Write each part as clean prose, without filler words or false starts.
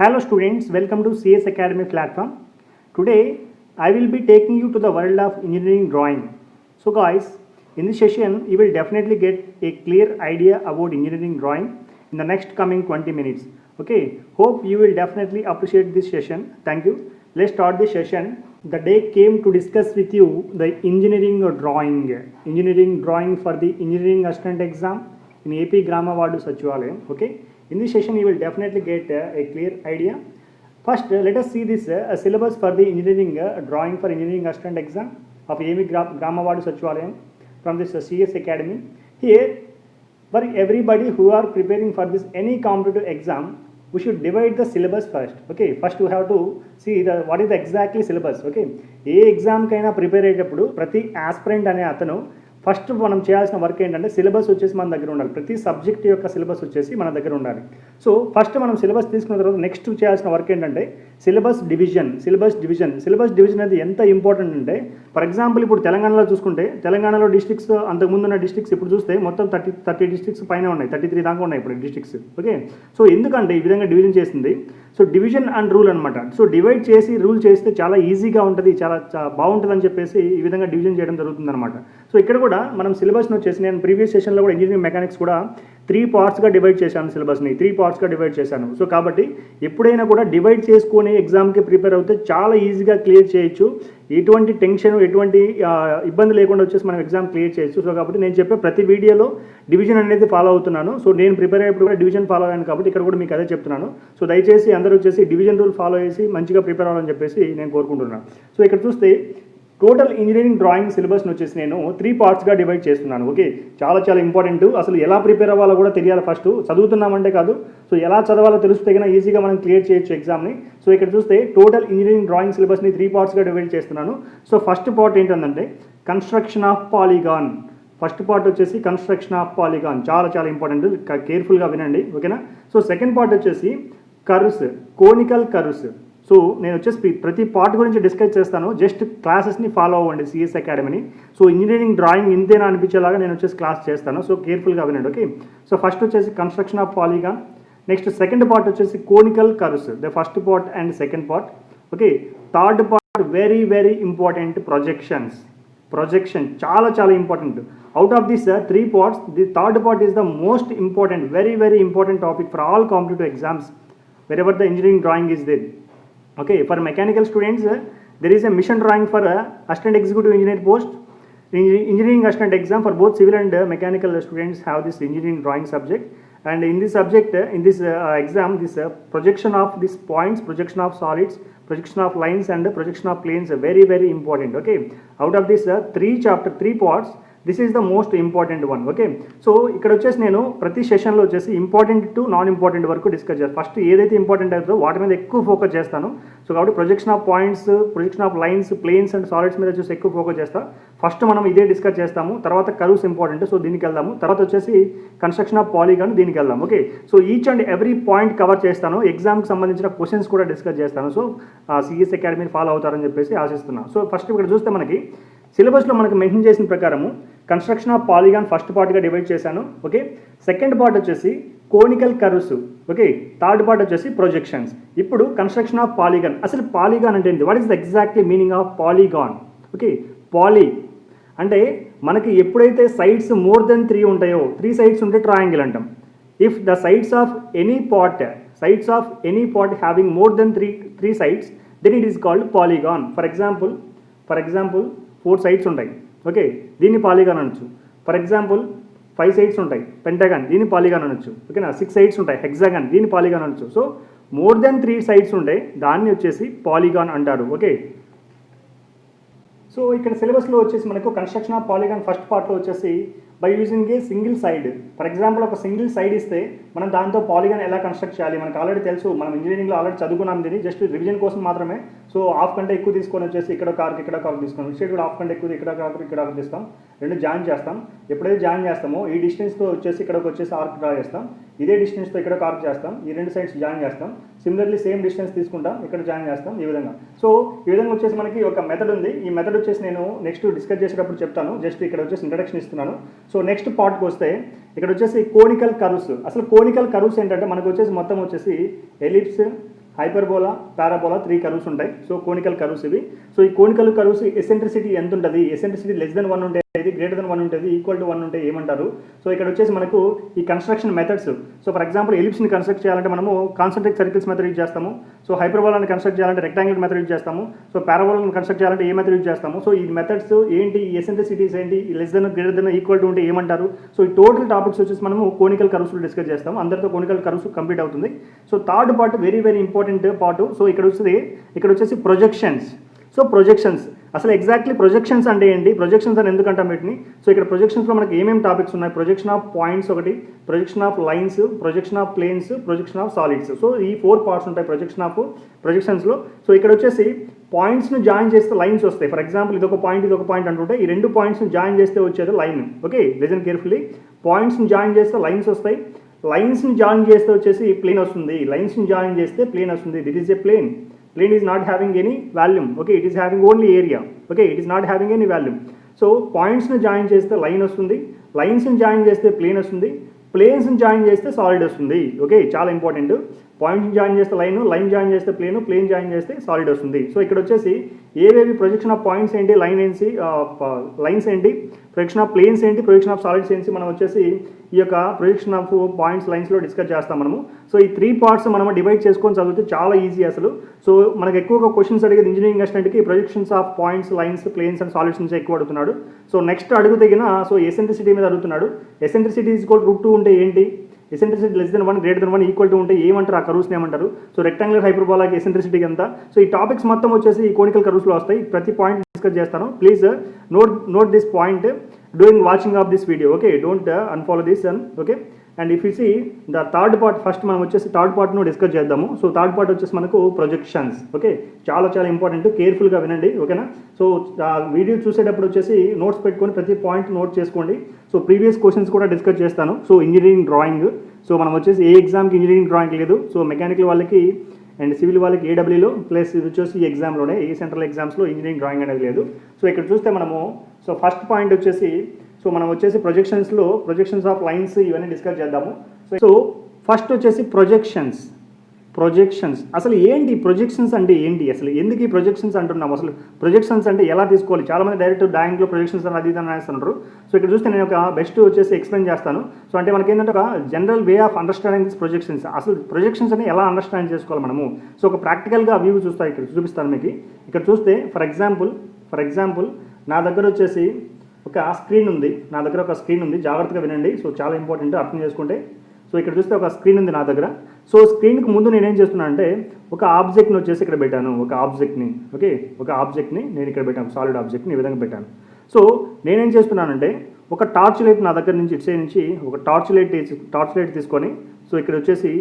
Hello students, welcome to CS Academy platform. Today I will be taking you to the world of engineering drawing. So guys, in this session you will definitely get a clear idea about engineering drawing in the next coming 20 minutes. Okay, hope you will definitely appreciate this session. Thank you. Let's start the session. The day came to discuss with you the engineering drawing for the engineering assistant exam in AP Grama Vadu Sachivalayam. Okay. In this session, you will definitely get a clear idea. First, let us see this syllabus for the engineering drawing for engineering assistant exam of AP Grama Vadu Sachivalayam from this CS Academy. Here, for everybody who are preparing for this any competitive exam, we should divide the syllabus first. Okay, first we have to see what is the exactly syllabus. Okay, A exam కైనా prepare అయ్యేటప్పుడు ప్రతి aspirant అనే అతను first మనం చేయాల్సిన work ఏంటంటే syllabus వచ్చేసి మన దగ్గర ఉండాలి. ప్రతి సబ్జెక్ట్ యొక్క సిలబస్ వచ్చేసి మన దగ్గర ఉండాలి. సో ఫస్ట్ మనం సిలబస్ తీసుకున్న తర్వాత నెక్స్ట్ చేయాల్సిన వర్క్ ఏంటంటే సిలబస్ డివిజన్ అనేది ఎంత ఇంపార్టెంట్ అంటే ఫర్ ఎగ్జాంపుల్ ఇప్పుడు తెలంగాణలో చూసుకుంటే తెలంగాణలో డిస్ట్రిక్ట్స్ అంతకుముందు ఉన్న డిస్ట్రిక్ట్స్ ఇప్పుడు చూస్తే మొత్తం 30 డిస్ట్రిక్ట్స్ పైన ఉన్నాయి, 33 దాకా ఉన్నాయి ఇప్పుడు డిస్ట్రిక్ట్స్. ఓకే, సో ఎందుకంటే ఈ విధంగా డివిజన్ చేసింది. సో డివిజన్ అండ్ రూల్ అనమాట. సో డివైడ్ చేసి రూల్ చేస్తే చాలా ఈజీగా ఉంటుంది, చాలా బాగుంటుంది అని చెప్పేసి ఈ విధంగా డివిజన్ చేయడం జరుగుతుంది అనమాట. సో ఇక్కడ కూడా మనం సిలబస్ని వచ్చేసి నేను ప్రీవియస్ సెషన్లో కూడా ఇంజనీరింగ్ మెకానిక్స్ కూడా 3 పార్ట్స్గా డివైడ్ చేశాను, సిలబస్ని 3 పార్ట్స్గా డివైడ్ చేశాను. సో కాబట్టి ఎప్పుడైనా కూడా డివైడ్ చేసుకొని ఎగ్జామ్కి ప్రిపేర్ అవుతే చాలా ఈజీగా క్లియర్ చేయొచ్చు. ఎటువంటి టెన్షన్ ఎటువంటి ఇబ్బంది లేకుండా వచ్చేసి మనం ఎగ్జామ్ క్లియర్ చేయొచ్చు. సో కాబట్టి నేను చెప్పే ప్రతి వీడియోలో డివిజన్ అనేది ఫాలో అవుతున్నాను. సో నేను ప్రిపేర్ అయ్యేప్పుడు కూడా డివిజన్ ఫాలో అయ్యాను కాబట్టి ఇక్కడ కూడా మీకు అదే చెప్తున్నాను. సో దయచేసి అందరూ వచ్చేసి డివిజన్ రూల్ ఫాలో చేసి మంచిగా ప్రిపేర్ అవ్వాలని చెప్పేసి నేను కోరుకుంటున్నాను. సో ఇక్కడ చూస్తే టోటల్ ఇంజనీరింగ్ డ్రాయింగ్ సిలబస్ని వచ్చేసి నేను 3 పార్ట్స్గా డివైడ్ చేస్తున్నాను. ఓకే, చాలా ఇంపార్టెంట్. అసలు ఎలా ప్రిపేర్ అవ్వాలో కూడా తెలియాలి. ఫస్ట్ చదువుతున్నామంటే కాదు, సో ఎలా చదవాలో తెలిస్తే కన్నా ఈజీగా మనం క్లియర్ చేయొచ్చు ఎగ్జామ్ని. సో ఇక్కడ చూస్తే టోటల్ ఇంజనీరింగ్ డ్రాయింగ్ సిలబస్ని 3 పార్ట్స్గా డివైడ్ చేస్తున్నాను. సో ఫస్ట్ పార్ట్ ఏంటంటే construction of polygon. First part వచ్చేసి కన్స్ట్రక్షన్ ఆఫ్ పాలిగాన్ చాలా ఇంపార్టెంట్, కేర్ఫుల్గా వినండి. ఓకేనా. సో సెకండ్ పార్ట్ వచ్చేసి కర్వ్స్, కోనికల్ కర్వ్స్. సో నేను వచ్చేసి ప్రతి పార్ట్ గురించి డిస్కస్ చేస్తాను, జస్ట్ క్లాసెస్ని ఫాలో అవ్వండి సిఎస్ అకాడమీని. సో ఇంజనీరింగ్ డ్రాయింగ్ ఇంతేనా అనిపించేలాగా నేను వచ్చేసి క్లాస్ చేస్తాను. సో కేర్ఫుల్గా వినండి. ఓకే, సో ఫస్ట్ వచ్చేసి construction of polygon. Next second part వచ్చేసి conical curves, the first part and second part. Okay, third part very important projection చాలా important. Out of this 3 parts, the third part is the most important, very important topic for all competitive exams wherever the engineering drawing is there. Okay, for mechanical students there is a mission drawing for assistant executive engineer post. Engineering assistant exam for both civil and mechanical students have this engineering drawing subject, and in this subject in this exam this projection of these points, projection of solids, projection of lines and projection of planes very important. Okay, out of this 3 parts, this is the most important one. Okay, so ఇక్కడ వచ్చేసి నేను ప్రతి సెషన్లో వచ్చేసి important to non important వరకు discuss చేస్తాను. First ఏదైతే important అవుతుందో వాటి మీద ఎక్కువ ఫోకస్ చేస్తాను. సో కాబట్టి projection of points, projection of lines, planes and solids మీద వచ్చేసి ఎక్కువ ఫోకస్ చేస్తాను. ఫస్ట్ మనం ఇదే డిస్కస్ చేస్తాము, తర్వాత కర్వ్స్ ఇంపార్టెంట్, సో దీనికి వెళ్దాము. తర్వాత వచ్చేసి కన్స్ట్రక్షన్ ఆఫ్ పాలిగాన్, దీనికి వెళ్దాం. Okay, so each and every point cover చేస్తాను. ఎగ్జామ్కి సంబంధించిన క్వశ్చన్స్ కూడా డిస్కస్ చేస్తాను. సో సిఎస్ అకాడమీని ఫాలో అవుతారని చెప్పేసి ఆశిస్తున్నాను. సో ఫస్ట్ ఇక్కడ చూస్తే మనకి సిలబస్లో మనకు మెన్షన్ చేసిన ప్రకారము కన్స్ట్రక్షన్ ఆఫ్ పాలిగాన్ ఫస్ట్ పార్ట్గా డివైడ్ చేశాను. ఓకే, సెకండ్ పార్ట్ వచ్చేసి conical curves. Okay, third part వచ్చేసి ప్రొజెక్షన్స్. ఇప్పుడు కన్స్ట్రక్షన్ ఆఫ్ పాలిగాన్. అసలు పాలిగాన్ అంటే ఏంటి? What is the exactly meaning of polygon? Okay, poly అంటే మనకి ఎప్పుడైతే సైడ్స్ మోర్ దెన్ 3 ఉంటాయో, 3 సైడ్స్ ఉంటే ట్రయాంగిల్ అంటాం. If the sides of any part having more than 3 sides, then it is called polygon. For example 4 sides ఉంటాయి. Okay, దీన్ని polygon అనొచ్చు. For example 5 sides ఉంటాయి, పెంటగాన్, దీన్ని పాలిగాన్ అనొచ్చు. ఓకేనా. 6 సైడ్స్ ఉంటాయి, హెక్సాగాన్, దీన్ని పాలిగాన్ అనొచ్చు. సో మోర్ దెన్ 3 సైడ్స్ ఉంటాయి, దాన్ని వచ్చేసి పాలిగాన్ అంటారు. ఓకే, సో ఇక్కడ సిలబస్లో వచ్చేసి మనకు కన్స్ట్రక్షన్ ఆఫ్ పాలిగాన్ ఫస్ట్ పార్ట్లో వచ్చేసి by using a single side. For example ఒక సింగిల్ సైడ్ ఇస్తే మనం దాంతో పాలిగాన్ ఎలా కన్స్ట్రక్ట్ చేయాలి మనకు ఆల్రెడీ తెలుసు. మనం ఇంజనీరింగ్లో ఆల్రెడీ చదువుకున్నాం, దీన్ని జస్ట్ రివిజన్ కోసం మాత్రమే. సో హాఫ్ కంటే ఎక్కువ తీసుకొని వచ్చేసి ఇక్కడ కార్క్ తీసుకున్నాం, ఇటు సైడ్ కూడా హాఫ్ కంటే ఎక్కువ ఇక్కడ కార్క్ తీస్తాం, రెండు జాయిన్ చేస్తాం. ఎప్పుడైతే జాయిన్ చేస్తామో ఈ డిస్టెన్స్తో వచ్చేసి ఇక్కడికి వచ్చేసి ఆర్క్ డ్రా చేస్తాం, ఇదే డిస్టెన్స్తో ఇక్కడ కార్క్ చేస్తాం, ఈ 2 సైడ్స్ జాయిన్ చేస్తాం. సిమిలర్లీ సేమ్ డిస్టెన్స్ తీసుకుంటాం, ఇక్కడ జాయిన్ చేస్తాం, ఈ విధంగా. సో ఈ విధంగా వచ్చేసి మనకి ఒక మెథడ్ ఉంది. ఈ మెథడ్ వచ్చేసి నేను నెక్స్ట్ డిస్కస్ చేసేటప్పుడు చెప్తాను, జస్ట్ ఇక్కడ వచ్చేసి ఇంట్రడక్షన్ ఇస్తున్నాను. సో నెక్స్ట్ పార్ట్కి వస్తే ఇక్కడ వచ్చేసి కోనికల్ కర్వ్స్. అసలు కోనికల్ కర్వ్స్ ఏంటంటే మనకు వచ్చేసి మొత్తం వచ్చేసి ఎలిప్స్, హైపర్బోలా, పారాబోలా 3 కర్వ్స్ ఉంటాయి. సో కోనికల్ కర్వ్స్ ఇవి. సో ఈ కోనికల్ కర్వ్స్ ఎసెంట్రిసిటీ ఎంత ఉంటుంది, ఎసెంట్రిసిటీ >1 ఉంటే ఇది >1 ఉంటుంది, ఈక్వల్ టు 1 ఉంటే ఏమంటారు. సో ఇక్కడ వచ్చేసి మనకు ఈ construction methods. So for example ఎలిప్స్ని కన్స్ట్రక్ట్ చేయాలంటే మనము కాన్సెంట్రిక్ సర్కిల్స్ మెథడ్ యూజ్ చేస్తాము. సో హైపర్బోలాని కన్స్ట్రక్ట్ చేయాలంటే రెక్టాంగిల్ మెథడ్ యూజ్ చేస్తాము. సో పారాబోలాని కన్స్ట్రక్ట్ చేయాలంటే ఏ మెథడ్ యూజ్ చేస్తాము. సో ఈ మెథడ్స్ ఏంటి, ఈ ఎసెంట్రిసిటీస్ ఏంటి, >, ఈక్వల్ టు ఉంటే ఏమంటారు. సో ఈ టోటల్ టాపిక్స్ వచ్చేసి మనము కోనికల్ కర్వ్స్ డిస్కస్ చేస్తాము. అందరితో కోనికల్ కర్వ్స్ కంప్లీట్ అవుతుంది. So third part very important part. So ఇక్కడ వచ్చేసి ప్రొజెక్షన్స్. సో ప్రొజెక్షన్స్ అసలు ఎగ్జాక్ట్లీ ప్రొజెక్షన్స్ అంటే ఏంటి, ప్రొజెక్షన్స్ అని ఎందుకంటాం వీటిని. సో ఇక్కడ ప్రొజెక్షన్స్లో మనకి ఏమేమి టాపిక్స్ ఉన్నాయి, ప్రొజెక్షన్ ఆఫ్ పాయింట్స్ ఒకటి, projection of lines, projection of planes, projection of solids. So ఈ 4 పార్ట్స్ ఉంటాయి ప్రొజెక్షన్స్లో. సో ఇక్కడ వచ్చేసి పాయింట్స్ను జాయిన్ చేస్తే లైన్స్ వస్తాయి. ఫర్ ఎగ్జాంపుల్ ఇదొక పాయింట్ అంటుంటే ఈ 2 పాయింట్స్ని జాయిన్ చేస్తే వచ్చేది లైన్. Okay, listen carefully. పాయింట్స్ని జాయిన్ చేస్తే లైన్స్ వస్తాయి, లైన్స్ని జాయిన్ చేస్తే వచ్చేసి ప్లేన్ వస్తుంది, లైన్స్ని జాయిన్ చేస్తే ప్లేన్ వస్తుంది. That is a plane. Plane is not having any volume. Okay, it is having only area. Okay, it is not having any volume. So points ని join చేస్తే line వస్తుంది, lines ని join చేస్తే plane వస్తుంది, planes ని join చేస్తే solid వస్తుంది. Okay, చాలా ఇంపార్టెంట్. పాయింట్స్ జాయిన్ చేస్తే లైన్ జాయిన్ చేస్తే ప్లేన్ జాయిన్ చేస్తే సాలిడ్ వస్తుంది. సో ఇక్కడ వచ్చేసి ఏవేవి ప్రొజెక్షన్ ఆఫ్ పాయింట్స్ ఏంటి, లైన్స్ ఏంటి, ప్రొజెక్షన్ ఆఫ్ ప్లేన్స్ ఏంటి, ప్రొజెక్షన్ ఆఫ్ సాలిడ్స్ ఏంటి, మనం వచ్చేసి ఈ యొక్క ప్రొజెక్షన్ ఆఫ్ పాయింట్స్ లైన్స్లో డిస్కస్ చేస్తాం మనము. సో ఈ 3 పార్ట్స్ మనం డివైడ్ చేసుకొని చదివితే చాలా ఈజీ అసలు. సో మనకు ఎక్కువగా క్వశ్చన్స్ అడిగేది ఇంజనీరింగ్ అసిస్టెంట్కి projections of points, lines, planes and solids నుంచి ఎక్కువ అడుగుతున్నాడు. సో నెక్స్ట్ అడుగు తగిన ఎసెంట్రిసిటీ మీద అడుగుతున్నాడు. ఎసెంట్రిసిటీ =√2 ఉంటే ఏంటి, ఎసెంట్రిసిటీ >1 >1 ఈక్వల్ టు ఉంటే ఏమంటారు, ఆ కర్వ్స్ని ఏమంటారు. సో రెక్టాంగులర్ హైపర్బోలాకి ఎసెంట్రిసిటీ ఎంత. సో ఈ టాపిక్స్ మొత్తం వచ్చేసి ఈ కోనికల్ కర్వ్స్లో వస్తాయి. ప్రతి పాయింట్ డిస్కస్ చేస్తాను. Please note this point during watching of this video. Okay, don't unfollow this one. Okay, and if you see the third part, first మనం వచ్చేసి థర్డ్ పార్ట్ను డిస్కస్ చేద్దాము. సో థర్డ్ పార్ట్ వచ్చేసి మనకు projections. Okay, చాలా important, కేర్ఫుల్గా వినండి. ఓకేనా. So video చూసేటప్పుడు వచ్చేసి నోట్స్ పెట్టుకొని ప్రతి పాయింట్ నోట్ చేసుకోండి. సో ప్రీవియస్ క్వశ్చన్స్ కూడా డిస్కస్ చేస్తాను. సో ఇంజనీరింగ్ డ్రాయింగ్, సో మనం వచ్చేసి ఏ ఎగ్జామ్కి ఇంజనీరింగ్ డ్రాయింగ్ లేదు. సో మెకానికల్ వాళ్ళకి అండ్ సివిల్ వాళ్ళకి ఏడబ్ల్యూలో ప్లస్ ఇది వచ్చేసి ఈ ఎగ్జామ్లోనే, ఏ సెంట్రల్ ఎగ్జామ్స్లో ఇంజనీరింగ్ డ్రాయింగ్ అనేది లేదు. సో ఇక్కడ చూస్తే మనము సో ఫస్ట్ పాయింట్ వచ్చేసి మనం వచ్చేసి ప్రొజెక్షన్స్ ఆఫ్ లైన్స్ ఇవన్నీ డిస్కస్ చేద్దాము. సో ఫస్ట్ వచ్చేసి ప్రొజెక్షన్స్ అసలు ఏంటి, ప్రొజెక్షన్స్ అంటే ఏంటి, అసలు ఎందుకు ఈ ప్రొజెక్షన్స్ అంటున్నాము, అసలు ప్రొజెక్షన్స్ అంటే ఎలా తీసుకోవాలి. చాలామంది డైరెక్ట్ డ్రాయింగ్లో ప్రొజెక్షన్స్ అని అది ఇది అనేస్తున్నారు. సో ఇక్కడ చూస్తే నేను ఒక బెస్ట్ వచ్చేసి ఎక్స్ప్లెయిన్ చేస్తాను. సో అంటే మనకి ఏంటంటే ఒక general way of understanding this projections, అసలు ప్రొజెక్షన్స్ అని ఎలా అండర్స్టాండ్ చేసుకోవాలి మనము. సో ఒక ప్రాక్టికల్గా వ్యూ ఇక్కడ చూపిస్తాను మీకు. ఇక్కడ చూస్తే ఫర్ ఎగ్జాంపుల్ నా దగ్గర వచ్చేసి ఒక స్క్రీన్ ఉంది, జాగ్రత్తగా వినండి. సో చాలా ఇంపార్టెంట్ అర్థం చేసుకుంటే. సో ఇక్కడ చూస్తే ఒక స్క్రీన్ ఉంది నా దగ్గర. సో స్క్రీన్కి ముందు నేనేం చేస్తున్నాను అంటే ఒక ఆబ్జెక్ట్ని వచ్చేసి ఇక్కడ పెట్టాను, ఒక ఆబ్జెక్ట్ని నేను ఇక్కడ పెట్టాను, సాలిడ్ ఆబ్జెక్ట్ని ఈ విధంగా పెట్టాను. సో నేనేం చేస్తున్నానంటే ఒక టార్చ్ లైట్ నా దగ్గర నుంచి ఇటు సైడ్ నుంచి ఒక టార్చ్ లైట్ తీసుకొని సో ఇక్కడ వచ్చేసి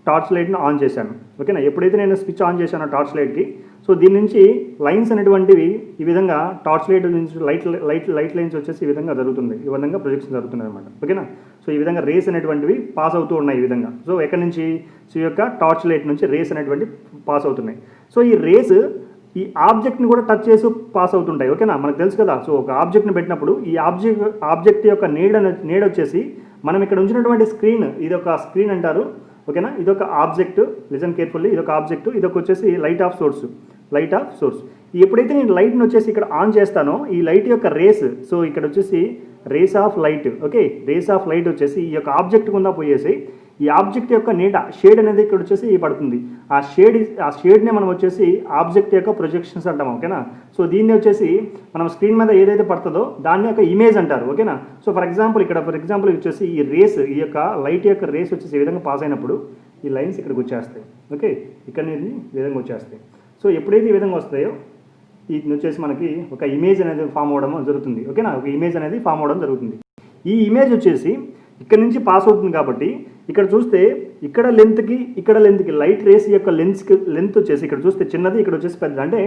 టార్చ్ లైట్ని ఆన్ చేశాను. ఓకేనా. ఎప్పుడైతే నేను స్విచ్ ఆన్ చేశానో టార్చ్ లైట్కి, సో దీని నుంచి లైన్స్ అనేటువంటివి ఈ విధంగా టార్చ్ లైట్ నుంచి లైట్ లైన్స్ వచ్చేసి ఈ విధంగా జరుగుతుంది, ఈ విధంగా ప్రొజెక్షన్ జరుగుతుంది అనమాట. ఓకేనా. సో ఈ విధంగా రేస్ అనేటువంటివి పాస్ అవుతూ ఉన్నాయి ఈ విధంగా. సో ఎక్కడి నుంచి, సో ఈ యొక్క టార్చ్ లైట్ నుంచి రేస్ అనేటువంటి పాస్ అవుతున్నాయి. సో ఈ రేస్ ఈ ఆబ్జెక్ట్ని కూడా టచ్ చేసి పాస్ అవుతుంటాయి. ఓకేనా, మనకు తెలుసు కదా. సో ఒక ఆబ్జెక్ట్ని పెట్టినప్పుడు ఈ ఆబ్జెక్ట్ యొక్క నీడ వచ్చేసి మనం ఇక్కడ ఉంచినటువంటి స్క్రీన్, ఇది ఒక స్క్రీన్ అంటారు. ఓకేనా, ఇదొక ఆబ్జెక్ట్, లిజన్ కేర్ఫుల్లీ, ఇదొక ఆబ్జెక్ట్, ఇదొక వచ్చేసి లైట్ ఆఫ్ సోర్స్. ఎప్పుడైతే నేను లైట్ని వచ్చేసి ఇక్కడ ఆన్ చేస్తానో ఈ లైట్ యొక్క రేస్, సో ఇక్కడ వచ్చేసి rays of light, okay, rays of light వచ్చేసి ఈ యొక్క ఆబ్జెక్ట్ కింద పోయేసి ఈ ఆబ్జెక్ట్ యొక్క నీడ షేడ్ అనేది ఇక్కడ వచ్చేసి పడుతుంది. ఆ షేడ్నే మనం వచ్చేసి ఆబ్జెక్ట్ యొక్క ప్రొజెక్షన్స్ అంటాం. ఓకేనా. సో దీన్ని వచ్చేసి మనం స్క్రీన్ మీద ఏదైతే పడుతుందో దాన్ని యొక్క ఇమేజ్ అంటారు. ఓకేనా. సో ఫర్ ఎగ్జాంపుల్ వచ్చేసి ఈ రేస్, ఈ యొక్క లైట్ యొక్క రేస్ వచ్చేసి ఈ విధంగా పాస్ అయినప్పుడు ఈ లైన్స్ ఇక్కడికి వచ్చేస్తాయి. ఓకే, ఇక్కడ ఈ విధంగా వచ్చేస్తాయి. సో ఎప్పుడైతే ఈ విధంగా వస్తాయో ఇది వచ్చేసి మనకి ఒక ఇమేజ్ అనేది ఫామ్ అవ్వడం జరుగుతుంది. ఓకేనా, ఒక ఇమేజ్ అనేది ఫామ్ అవ్వడం జరుగుతుంది. ఈ ఇమేజ్ వచ్చేసి ఇక్కడ నుంచి పాస్ అవుతుంది కాబట్టి ఇక్కడ చూస్తే ఇక్కడ లెంత్కి లైట్ రేస్ యొక్క లెంత్ వచ్చేసి ఇక్కడ చూస్తే చిన్నది, ఇక్కడ వచ్చేసి పెద్దది. అంటే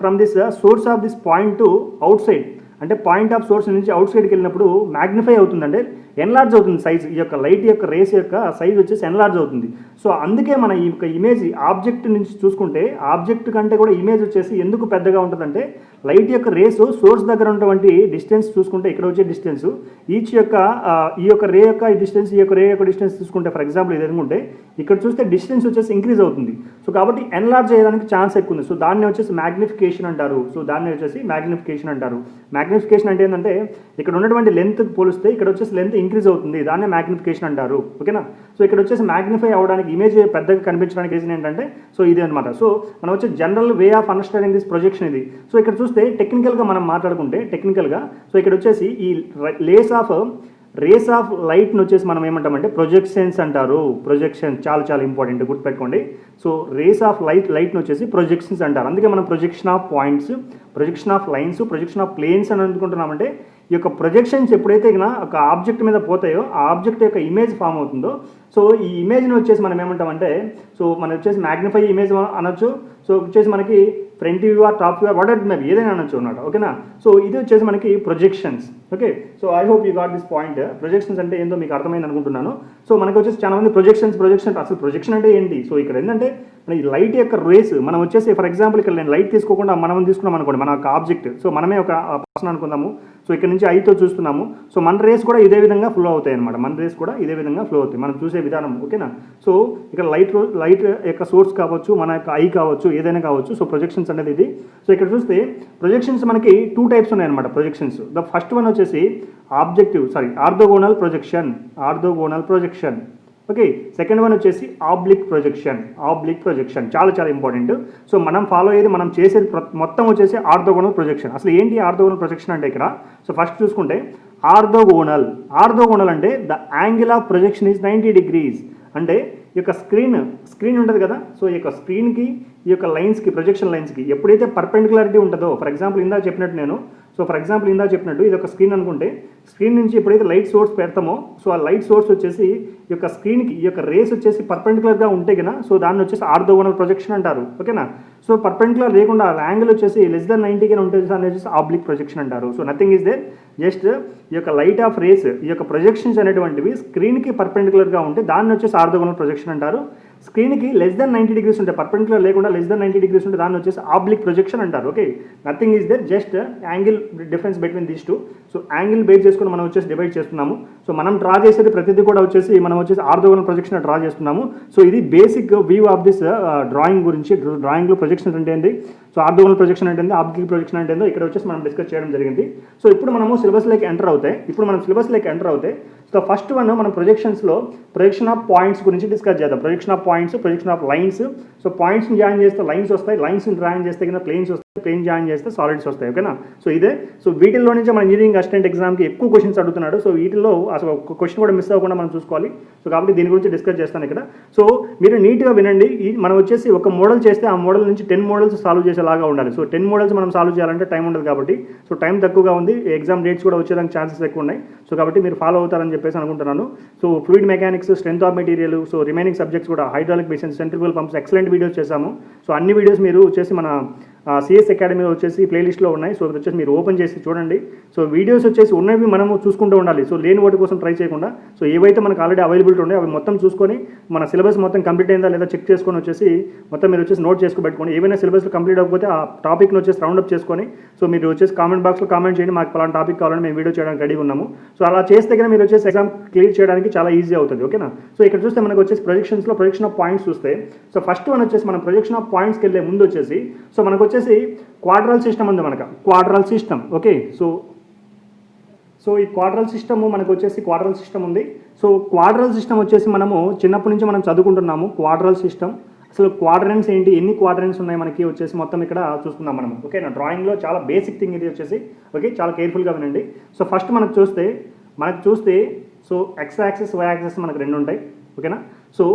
from this source of this point to out side, అంటే పాయింట్ ఆఫ్ సోర్స్ నుంచి అవుట్ సైడ్కి వెళ్ళినప్పుడు మ్యాగ్నిఫై అవుతుంది, అంటే ఎన్లార్జ్ అవుతుంది సైజ్, ఈ యొక్క లైట్ యొక్క రేస్ యొక్క సైజ్ వచ్చేసి ఎన్లార్జ్ అవుతుంది. సో అందుకే మన ఈ యొక్క ఇమేజ్ ఆబ్జెక్ట్ నుంచి చూసుకుంటే ఆబ్జెక్ట్ కంటే కూడా ఇమేజ్ వచ్చేసి ఎందుకు పెద్దగా ఉంటుందంటే లైట్ యొక్క రేసు సోర్స్ దగ్గర ఉన్నటువంటి డిస్టెన్స్ చూసుకుంటే ఇక్కడ వచ్చే డిస్టెన్స్ ఈచ్ యొక్క ఈ యొక్క రే యొక్క డిస్టెన్స్ ఈ యొక్క రే యొక్క డిస్టెన్స్ చూసుకుంటే ఫర్ ఎగ్జాంపుల్ ఇది అనుకుంటే ఇక్కడ చూస్తే డిస్టెన్స్ వచ్చేసి ఇంక్రీజ్ అవుతుంది. సో కాబట్టి ఎన్లార్జ్ చేయడానికి ఛాన్స్ ఎక్కువ ఉంది. సో దాన్ని వచ్చేసి మ్యాగ్నిఫికేషన్ అంటారు. సో దాన్ని వచ్చేసి మ్యాగ్నిఫికేషన్ అంటారు. మ్యాగ్నిఫికేషన్ అంటే ఏంటంటే ఇక్కడ ఉన్నటువంటి లెంత్ పోలిస్తే ఇక్కడ వచ్చేసి లెంత్ ఇంక్రీజ్ అవుతుంది, దాన్నే మ్యాగ్నిఫికేషన్ అంటారు. ఓకేనా. సో ఇక్కడ వచ్చేసి మ్యాగ్నిఫై అవ్వడానికి ఇమేజ్ పెద్దగా కనిపించడానికి రీజన్ ఏంటంటే సో ఇది అనమాట. సో మనం వచ్చే general way of understanding this projection ఇది. సో ఇక్కడ చూస్తే టెక్నికల్గా మనం మాట్లాడుకుంటే టెక్నికల్గా సో ఇక్కడ వచ్చేసి ఈ రేస్ ఆఫ్ లైట్ని వచ్చేసి మనం ఏమంటామంటే ప్రొజెక్షన్స్ అంటారు. ప్రొజెక్షన్ చాలా చాలా ఇంపార్టెంట్, గుర్తుపెట్టుకోండి. సో రేస్ ఆఫ్ లైట్ని వచ్చేసి ప్రొజెక్షన్స్ అంటారు. అందుకే మనం projection of points, projection of lines, projection of planes అని అనుకుంటున్నామంటే ఈ యొక్క ప్రొజెక్షన్స్ ఎప్పుడైతే ఒక ఆబ్జెక్ట్ మీద పోతాయో ఆ ఆబ్జెక్ట్ యొక్క ఇమేజ్ ఫామ్ అవుతుందో సో ఈ ఇమేజ్ని వచ్చేసి మనం ఏమంటామంటే సో మనం వచ్చేసి మ్యాగ్నిఫై ఇమేజ్ అనొచ్చు. సో వచ్చేసి మనకి front view or top view what maybe ఏదైనా అనొచ్చు అన్నమాట. ఓకేనా. సో ఇది వచ్చేసి మనకి projections. Okay. So I hope you got this point. Projections అంటే ఏందో మీకు అర్థమైంది అనుకుంటున్నాను. సో మనకి వచ్చేసి చాలా మంది ప్రొజెక్షన్ అసలు ప్రొజెక్షన్ అంటే ఏంటి? సో ఇక్కడ ఏంటంటే మన ఈ లైట్ యొక్క రేస్ మనం వచ్చేసి ఫర్ ఎగ్జాంపుల్ ఇక్కడ నేను లైట్ తీసుకోకుండా మనం తీసుకున్నాం అనుకోండి మన ఒక ఆబ్జెక్ట్. సో మనమే ఒక పర్సన్ అనుకుందాము. సో ఇక్కడ నుంచి ఐతో చూస్తున్నాము. సో మన రేస్ కూడా ఇదే విధంగా ఫ్లో అవుతాయి అనమాట. మన రేస్ కూడా ఇదే విధంగా ఫ్లో అవుతాయి మనం చూసే విధానం. ఓకేనా. సో ఇక్కడ లైట్ యొక్క సోర్స్ కావచ్చు, మన యొక్క ఐ కావచ్చు, ఏదైనా కావచ్చు. సో ప్రొజెక్షన్స్ అనేది ఇది. సో ఇక్కడ చూస్తే ప్రొజెక్షన్స్ మనకి 2 టైప్స్ ఉన్నాయన్నమాట ప్రొజెక్షన్స్. ద ఫస్ట్ వన్ వచ్చేసి orthogonal projection. Okay. Second one వచ్చేసి ఆబ్లిక్ ప్రొజెక్షన్ చాలా చాలా ఇంపార్టెంట్. సో మనం ఫాలో అయ్యేది మనం చేసేది మొత్తం వచ్చేసి ఆర్థోగోనల్ ప్రొజెక్షన్. అసలు ఏంటి ఆర్థోగోనల్ ప్రొజెక్షన్ అంటే ఇక్కడ సో ఫస్ట్ చూసుకుంటే ఆర్థోగోనల్ అంటే the angle of projection is 90 degrees. అంటే ఈ యొక్క స్క్రీన్ ఉంటుంది కదా. సో ఈ యొక్క స్క్రీన్కి ఈ యొక్క లైన్స్కి ప్రొజెక్షన్ లైన్స్కి ఎప్పుడైతే పర్పెండిక్యులారిటీ ఉంటుందో ఫర్ ఎగ్జాంపుల్ ఇందా చెప్పినట్టు ఇది ఒక స్క్రీన్ అనుకుంటే స్క్రీన్ నుంచి ఎప్పుడైతే లైట్ సోర్స్ పెడతామో సో ఆ లైట్ సోర్స్ వచ్చేసి ఈ యొక్క స్క్రీన్కి ఈ యొక్క రేస్ వచ్చేసి పర్పెండిక్యులర్గా ఉంటే కన్నా సో దాన్ని వచ్చేసి ఆర్థోగోనల్ ప్రొజెక్షన్ అంటారు. ఓకేనా. సో పర్పెండిక్యులర్ లేకుండా యాంగిల్ వచ్చేసి లెస్ దెన్ 90 గా ఉంటుంది దాన్ని వచ్చేసి ఆబ్లిక్ ప్రొజెక్షన్ అంటారు. So nothing is there, just ఈ యొక్క లైట్ ఆఫ్ రేస్ ఈ యొక్క ప్రొజెక్షన్స్ అనేటువంటివి స్క్రీన్కి పర్పెండిక్యులర్గా ఉంటే దాన్ని వచ్చేసి ఆర్థోగోనల్ ప్రొజెక్షన్ అంటారు. స్క్రీన్కి లెస్ దెన్ 90 degrees ఉంటే పర్పెండిక్యులర్ లేకుండా లెస్ దెన్ 90 degrees ఉంటే దాన్ని వచ్చేసి ఆబ్లిక్ ప్రొజెక్షన్ అంటారు. Okay. Nothing is there, just angle difference between these two. So angle base చేసుకుని మనం వచ్చేసి డివైడ్ చేస్తున్నాము. సో మనం డ్రా చేసేది ప్రతిదీ కూడా వచ్చేసి మనం వచ్చేసి ఆర్థోగోనల్ ప్రొజెక్షన్ డ్రా చేస్తున్నాము. సో ఇది basic view of this drawing గురించి. డ్రాయింగ్లో ప్రొజెక్షన్ అంటే ఏంటి, సో ఆర్థోగోనల్ ప్రొజెక్షన్ అంటే ఆబ్లిక్ ప్రొజెక్షన్ అంటే ఇక్కడ వచ్చేసి మనం డిస్కస్ చేయడం జరిగింది. సో ఇప్పుడు మనము సిలబస్లోకి ఎంటర్ అవుతాయి. సో ఫస్ట్ వన్ మనం ప్రొజెక్షన్స్లో ప్రొజెక్షన్ ఆఫ్ పాయింట్స్ గురించి డిస్కస్ చేద్దాం. Projection of points, projection of lines. So పాయింట్స్ని జాయిన్ చేస్తే లైన్స్ వస్తాయి, లైన్స్ని జాయిన్ చేస్తే కింద ప్లేన్స్ వస్తాయి, ప్లేన్ జాయిన్ చేస్తే సాలిడ్స్ వస్తాయి. ఓకేనా. సో ఇదే. సో వీటిల్లో నుంచి మన ఇంజనీరింగ్ అసిస్టెంట్ ఎగ్జామ్కి ఎక్కువ క్వశ్చన్స్ అడుగుతున్నాడు. సో వీటిలో అసలు ఒక క్వశ్చన్ కూడా మిస్ అవ్వకుండా మనం చూసుకోవాలి. సో కాబట్టి దీని గురించి డిస్కస్ చేస్తాను ఇక్కడ. సో మీరు నీట్గా వినండి. మనం వచ్చేసి ఒక మోడల్ చేస్తే ఆ మోడల్ నుంచి 10 మోడల్స్ సాల్వ్ చేసేలాగా ఉండాలి. సో 10 మోడల్స్ మనం సాల్వ్ చేయాలంటే టైం ఉండదు కాబట్టి సో టైం తక్కువగా ఉంది, ఎగ్జామ్ డేట్స్ కూడా వచ్చేదానికి ఛాన్సెస్ ఎక్కువ ఉన్నాయి. సో కాబట్టి మీరు ఫాలో అవుతారని చెప్పేసి అనుకుంటున్నాను. So fluid mechanics, strength of material, so remaining subjects కూడా hydraulic basins, centrifugal pumps excellent videos చేశాము. సో అన్ని వీడియోస్ మీరు వచ్చేసి మన సిఎస్ అకాడమీలో వచ్చేసి ప్లేలిస్ట్లో ఉన్నాయి. సో వచ్చేసి మీరు ఓపెన్ చేసి చూడండి. సో వీడియోస్ వచ్చేసి ఉన్నవి మనము చూసుకుంటూ ఉండాలి. సో లేని వాటి కోసం ట్రై చేయకుండా సో ఏవైతే మనకు ఆల్రెడీ అవైలబిలిటీ ఉన్నాయో అవి మొత్తం చూసుకొని మన సిలబస్ మొత్తం కంప్లీట్ అయిందా లేదా చెక్ చేసుకొని వచ్చేసి మొత్తం మీరు వచ్చేసి నోట్ చేసుకుని పెట్టుకోండి. ఏవైనా సిలబస్లో కంప్లీట్ అవ్వకపోతే ఆ టాపిక్ని వచ్చేసి రౌండ్ అప్ చేసుకొని సో మీరు వచ్చేసి కామెంట్ బాక్స్లో కామెంట్ చేయండి, మాకు పలానా టాపిక్ కావాలని మేము వీడియో చేయడానికి రెడీగా ఉన్నాము. సో అలా చేస్తే కనుక మీరు వచ్చేసి ఎగ్జామ్ క్లియర్ చేయడానికి చాలా ఈజీ అవుతుంది. ఓకేనా. సో ఇక్కడ చూస్తే మనకు వచ్చేసి ప్రొజెక్షన్స్లో ప్రొజెక్షన్ ఆఫ్ పాయింట్స్ చూస్తే సో ఫస్ట్ వన్ వచ్చేసి మనం ప్రొజెక్షన్ ఆఫ్ పాయింట్స్కి వెళ్ళే ముందు వచ్చేసి సో మనకు వచ్చేసి క్వాడ్రల్ సిస్టమ్ ఉంది క్వాడ్రల్ సిస్టమ్. ఓకే. సో ఈ క్వాడ్రల్ సిస్టమ్ మనకు వచ్చేసి క్వాడ్రల్ సిస్టమ్ ఉంది. సో క్వాడ్రల్ సిస్టమ్ వచ్చేసి మనము చిన్నప్పటి నుంచి మనం చదువుకుంటున్నాము క్వాడ్రల్ సిస్టమ్. అసలు క్వాడ్రెంట్స్ ఏంటి, ఎన్ని క్వాడ్రెంట్స్ ఉన్నాయి మనకి వచ్చేసి మొత్తం ఇక్కడ చూసుకుందాం మనం. ఓకేనా. డ్రాయింగ్లో చాలా బేసిక్ థింగ్ ఇది వచ్చేసి. ఓకే. చాలా కేర్ఫుల్గా వినండి. సో ఫస్ట్ మనకు చూస్తే so X axis, Y axis మనకు రెండు ఉంటాయి. ఓకేనా. సో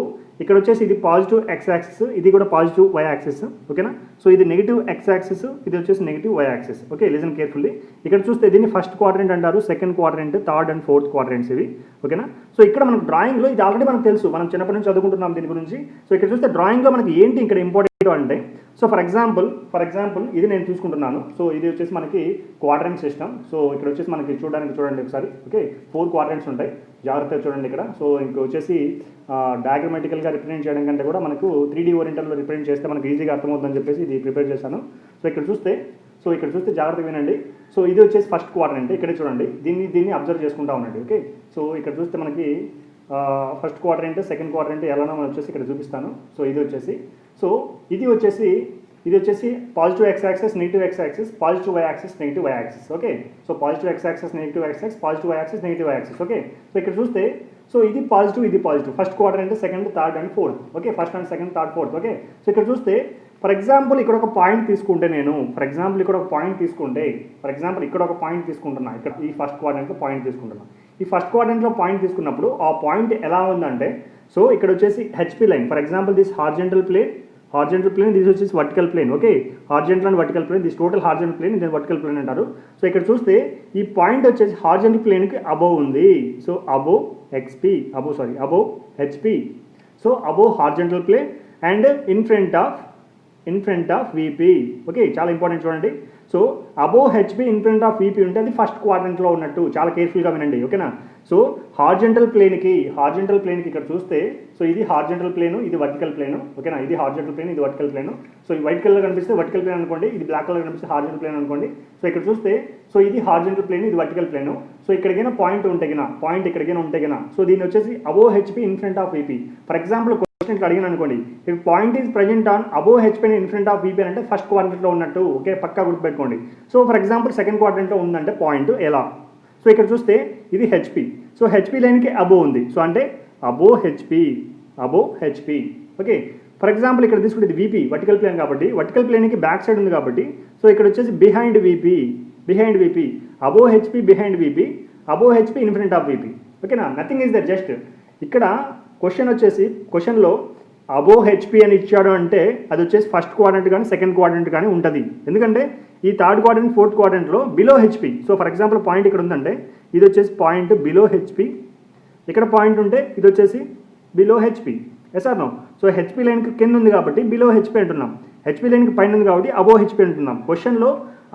ఇక్కడ వచ్చేసి ఇది పాజిటివ్ ఎక్స్ యాక్సిస్, ఇది కూడా పాజిటివ్ వై యాక్సిస్. ఓకేనా. సో ఇది నెగిటివ్ ఎక్స్ యాక్సిస్, ఇది వచ్చేసి negative Y axis. Okay. Listen carefully. ఇక్కడ చూస్తే దీన్ని ఫస్ట్ క్వాడ్రెంట్ అంటారు, second quadrant, third and fourth quadrants ఇవి. ఓకేనా. సో ఇక్కడ మనకు డ్రాయింగ్లో ఇది ఆల్రెడీ మనకు తెలుసు, మనం చిన్నప్పటి నుంచి చదువుకుంటున్నాం దీని గురించి. సో ఇక్కడ చూస్తే డ్రాయింగ్లో మనకి ఏంటి ఇక్కడ ఇంపార్టెంట్ అంటే సో ఫర్ ఎగ్జాంపుల్ ఇది నేను చూసుకుంటున్నాను. సో ఇది వచ్చేసి మనకి క్వాడ్రెంట్ సిస్టమ్. సో ఇక్కడ వచ్చేసి మనకి చూడండి ఒకసారి. ఓకే, 4 క్వాడ్రెంట్స్ ఉంటాయి, జాగ్రత్తగా చూడండి ఇక్కడ. సో ఇంక వచ్చేసి డయాగ్రమాటికల్గా రిప్రజెంట్ చేయడం కంటే కూడా మనకు 3D ఓరియంటల్లో రిప్రజెంట్ చేస్తే మనకు ఈజీగా అర్థమవుతుందని చెప్పేసి ఇది ప్రిపేర్ చేశాను. సో ఇక్కడ చూస్తే జాగ్రత్తగా వినండి. సో ఇది వచ్చేసి ఫస్ట్ క్వాడ్రెంట్. ఇక్కడే చూడండి, దీన్ని అబ్జర్వ్ చేసుకుంటా ఉండండి. ఓకే, సో ఇక్కడ చూస్తే మనకి ఫస్ట్ క్వాడ్రెంట్, సెకండ్ క్వాడ్రెంట్ ఎలానో మనం వచ్చేసి ఇక్కడ చూపిస్తాను. సో ఇది వచ్చేసి positive X axis, negative X axis, positive Y axis, negative Y axis. Okay, so positive X axis, negative X axis, positive Y axis, negative Y axis. Okay, so ఇక్కడ చూస్తే so ఇది positive, first quadrant, second, third and fourth. Okay, first and second, third, fourth. Okay, so ఇక్కడ చూస్తే for example ఇక్కడ ఒక point తీసుకుంటే ఇక్కడ ఒక పాయింట్ తీసుకుంటున్నా. ఇక్కడ ఈ ఫస్ట్ క్వాడ్రెంట్లో పాయింట్ తీసుకుంటున్నా. ఈ ఫస్ట్ క్వాడ్రెంట్లో పాయింట్ తీసుకున్నప్పుడు ఆ పాయింట్ ఎలా ఉందంటే, సో ఇక్కడ వచ్చేసి HP line. For example this horizontal plane, this వచ్చేసి vertical plane. Okay, horizontal and vertical plane, this total horizontal plane, ఇది వర్టికల్ ప్లేన్ అంటారు. సో ఇక్కడ చూస్తే ఈ పాయింట్ వచ్చేసి హార్జెంటల్ ప్లేన్కి అబోవ్ ఉంది. So above HP. So above horizontal plane and in front of VP. Okay, చాలా ఇంపార్టెంట్ చూడండి. So above HP in front of VP ఉంటే అది ఫస్ట్ క్వాడ్రెంట్లో ఉన్నట్టు. చాలా కేర్ఫుల్గా వినండి. ఓకేనా, సో హార్జెంటల్ ప్లేన్కి ఇక్కడ చూస్తే, సో ఇది హార్జెంటల్ ప్లేను, ఇది వర్టికల్ ప్లేను. ఓకేనా, ఇది హార్జెంటల్ ప్లేన్, ఇది వర్టికల్ ప్లేను. సో ఈ వైట్ కలర్ కనిపిస్తే వర్టికల్ ప్లేన్ అనుకోండి, ఇది బ్లాక్ కలర్ కనిపిస్తే హార్జెంటల్ ప్లేన్ అనుకోండి. సో ఇక్కడ చూస్తే సో ఇది హార్జెంటల్ ప్లేన్, ఇది వర్టికల్ ప్లేను. సో ఇక్కడికైనా పాయింట్ ఉంటే సో దీన్ని వచ్చేసి above HP in front of VP. For example question అడిగిన అనుకోండి, if point is present on above HP in front of VP అంటే ఫస్ట్ క్వాడ్రెంట్లో ఉన్నట్టు. ఓకే, పక్కా గుర్తుపెట్టుకోండి. సో ఫర్ ఎగ్జాంపుల్ సెకండ్ క్వాడ్రెంట్లో ఉందంటే point ఎలా. సో ఇక్కడ చూస్తే ఇది హెచ్పి. సో హెచ్పి లైన్కి అబోవ్ ఉంది. సో అంటే above HP. Okay, for example ఇక్కడ తీసుకుంటే ఇది VP, వర్టికల్ ప్లేన్ కాబట్టి, వర్టికల్ ప్లేన్కి బ్యాక్ సైడ్ ఉంది కాబట్టి, సో ఇక్కడ వచ్చేసి behind VP, above HP behind VP, above HP in front of VP. ఓకేనా, నథింగ్ ఈజ్ దట్. జస్ట్ ఇక్కడ క్వశ్చన్లో అబోవ్ హెచ్పి అని ఇచ్చాడు అంటే అది వచ్చేసి ఫస్ట్ క్వాడ్రెంట్ కానీ సెకండ్ క్వాడ్రెంట్ కానీ ఉంటుంది. ఎందుకంటే ఈ థర్డ్ క్వాడ్రెంట్, ఫోర్త్ క్వాడ్రెంట్లో below HP. So for example point ఇక్కడ ఉందంటే ఇది వచ్చేసి పాయింట్ బిలో హెచ్పి, ఇక్కడ పాయింట్ ఉంటే ఇది వచ్చేసి below HP. Yes or no? So HP లైన్కి కింద ఉంది కాబట్టి బిలో హెచ్పి అంటున్నాం, హెచ్పి లైన్కి పైన ఉంది కాబట్టి అబోవ్ హెచ్పి అంటున్నాం. క్వశ్చన్లో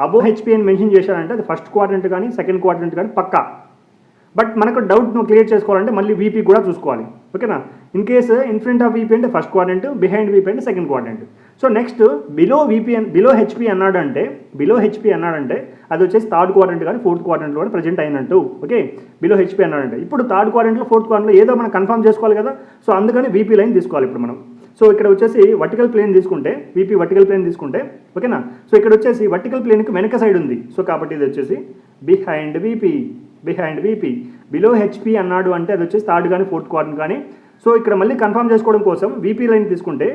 అబోవ్ హెచ్పి అని మెన్షన్ చేశారంటే అది ఫస్ట్ క్వాడ్రెంట్ కానీ సెకండ్ క్వాడ్రెంట్ కానీ పక్కా. బట్ మనకు డౌట్ క్లియర్ చేసుకోవాలంటే మళ్ళీ VP కూడా చూసుకోవాలి. ఓకేనా, in case in front of VP అంటే ఫస్ట్ క్వాడ్రెంట్, బిహైండ్ VP అంటే second quadrant. So next below HP అన్నాడంటే అది వచ్చేసి థర్డ్ క్వాడ్రెంట్ కానీ ఫోర్త్ క్వాడ్రెంట్లో కూడా ప్రజెంట్ అయినట్టు. ఓకే, బిలో హెచ్పి అన్నాడంటే ఇప్పుడు థర్డ్ క్వాడ్రెంట్లో, ఫోర్త్ క్వాడ్రెంట్లో ఏదో మనం కన్ఫర్మ్ చేసుకోవాలి కదా. సో అందుకని VP లైన్ తీసుకోవాలి ఇప్పుడు మనం. సో ఇక్కడ వచ్చేసి వర్టికల్ ప్లేన్ తీసుకుంటే, VP వర్టికల్ ప్లేన్ తీసుకుంటే, ఓకేనా, సో ఇక్కడ వచ్చేసి వర్టికల్ ప్లేన్కి వెనక సైడ్ ఉంది. సో కాబట్టి ఇది వచ్చేసి బిహైండ్ VP. బిలో హెచ్పి అన్నాడు అంటే అది వచ్చేసి థర్డ్ కానీ ఫోర్త్ క్వాడ్రెంట్ కానీ. సో ఇక్కడ మళ్ళీ కన్ఫర్మ్ చేసుకోవడం కోసం VP లైన్ తీసుకుంటే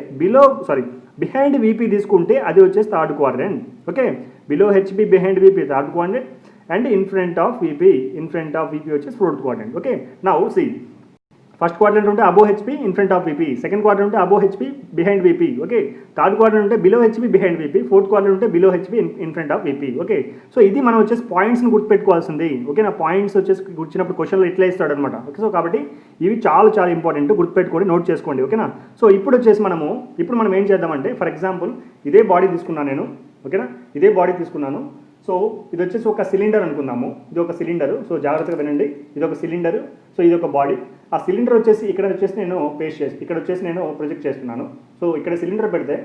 బిహైండ్ VP తీసుకుంటే అది వచ్చేసి third quadrant. Okay, below HP behind VP third quadrant and in front of VP వచ్చేసి fourth quadrant. Okay, now see, first quadrant ఉంటే above HP in front of VP, second quadrant ఉంటే above HP behind VP. Okay, third quadrant ఉంటే below HP behind VP, fourth quadrant ఉంటే below HP in front of VP. Okay, so ఇది మనం వచ్చేసి పాయింట్స్ని గుర్తుపెట్టుకోవాల్సింది. Okay, నా పాయింట్స్ వచ్చేసి గుర్చినప్పుడు క్వశ్చన్లో ఇట్లా ఇస్తాడు అనమాట. ఓకే, సో కాబట్టి ఇవి చాలా ఇంపార్టెంట్, గుర్తుపెట్టుకోండి, నోట్ చేసుకోండి. ఓకేనా, సో ఇప్పుడు వచ్చేసి మనం ఏం చేద్దామంటే, ఫర్ ఎగ్జాంపుల్ ఇదే బాడీ తీసుకున్నాను నేను. ఓకేనా, ఇదే బాడీ తీసుకున్నాను. సో ఇది వచ్చేసి ఒక సిలిండర్ అనుకుందాము, ఇది ఒక సిలిండరు. సో జాగ్రత్తగా వినండి, ఇది ఒక సిలిండరు. సో ఇది ఒక బాడీ. ఆ సిలిండర్ వచ్చేసి ఇక్కడ వచ్చేసి నేను ఇక్కడ వచ్చేసి నేను ప్రొజెక్ట్ చేస్తున్నాను. సో ఇక్కడ సిలిండర్ పెడితే,